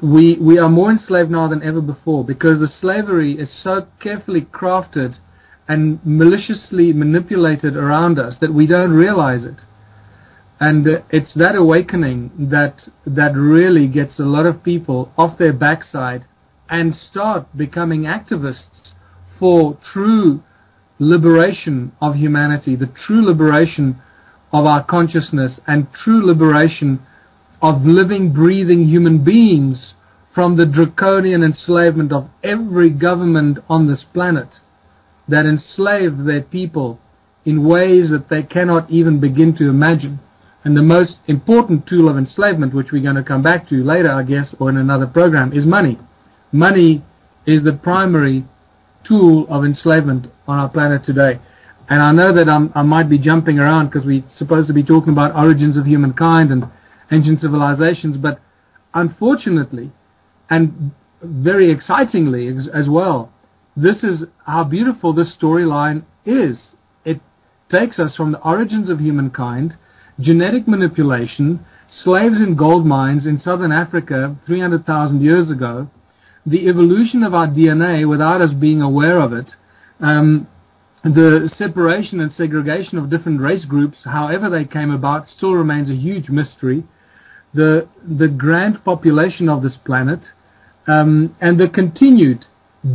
We are more enslaved now than ever before, because the slavery is so carefully crafted and maliciously manipulated around us that we don't realize it. And it's that awakening that really gets a lot of people off their backside and start becoming activists for true liberation of humanity, the true liberation of our consciousness, and true liberation of living, breathing human beings from the draconian enslavement of every government on this planet that enslave their people in ways that they cannot even begin to imagine. And the most important tool of enslavement, which we're going to come back to later, I guess, or in another program, is money. Money is the primary tool of enslavement on our planet today. And I know that I might be jumping around because we're supposed to be talking about origins of humankind and ancient civilizations, but unfortunately, and very excitingly as well, this is how beautiful this storyline is. It takes us from the origins of humankind, genetic manipulation, slaves in gold mines in southern Africa 300,000 years ago, the evolution of our DNA without us being aware of it, the separation and segregation of different race groups, however they came about, still remains a huge mystery, the grand population of this planet, and the continued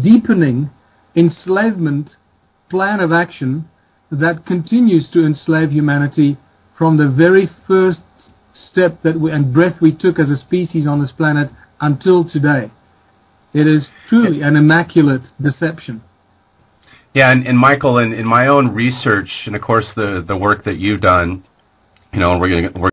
deepening enslavement plan of action that continues to enslave humanity from the very first step and breath we took as a species on this planet until today. It is truly an immaculate deception. Yeah, and Michael, in my own research, and of course the work that you've done, we're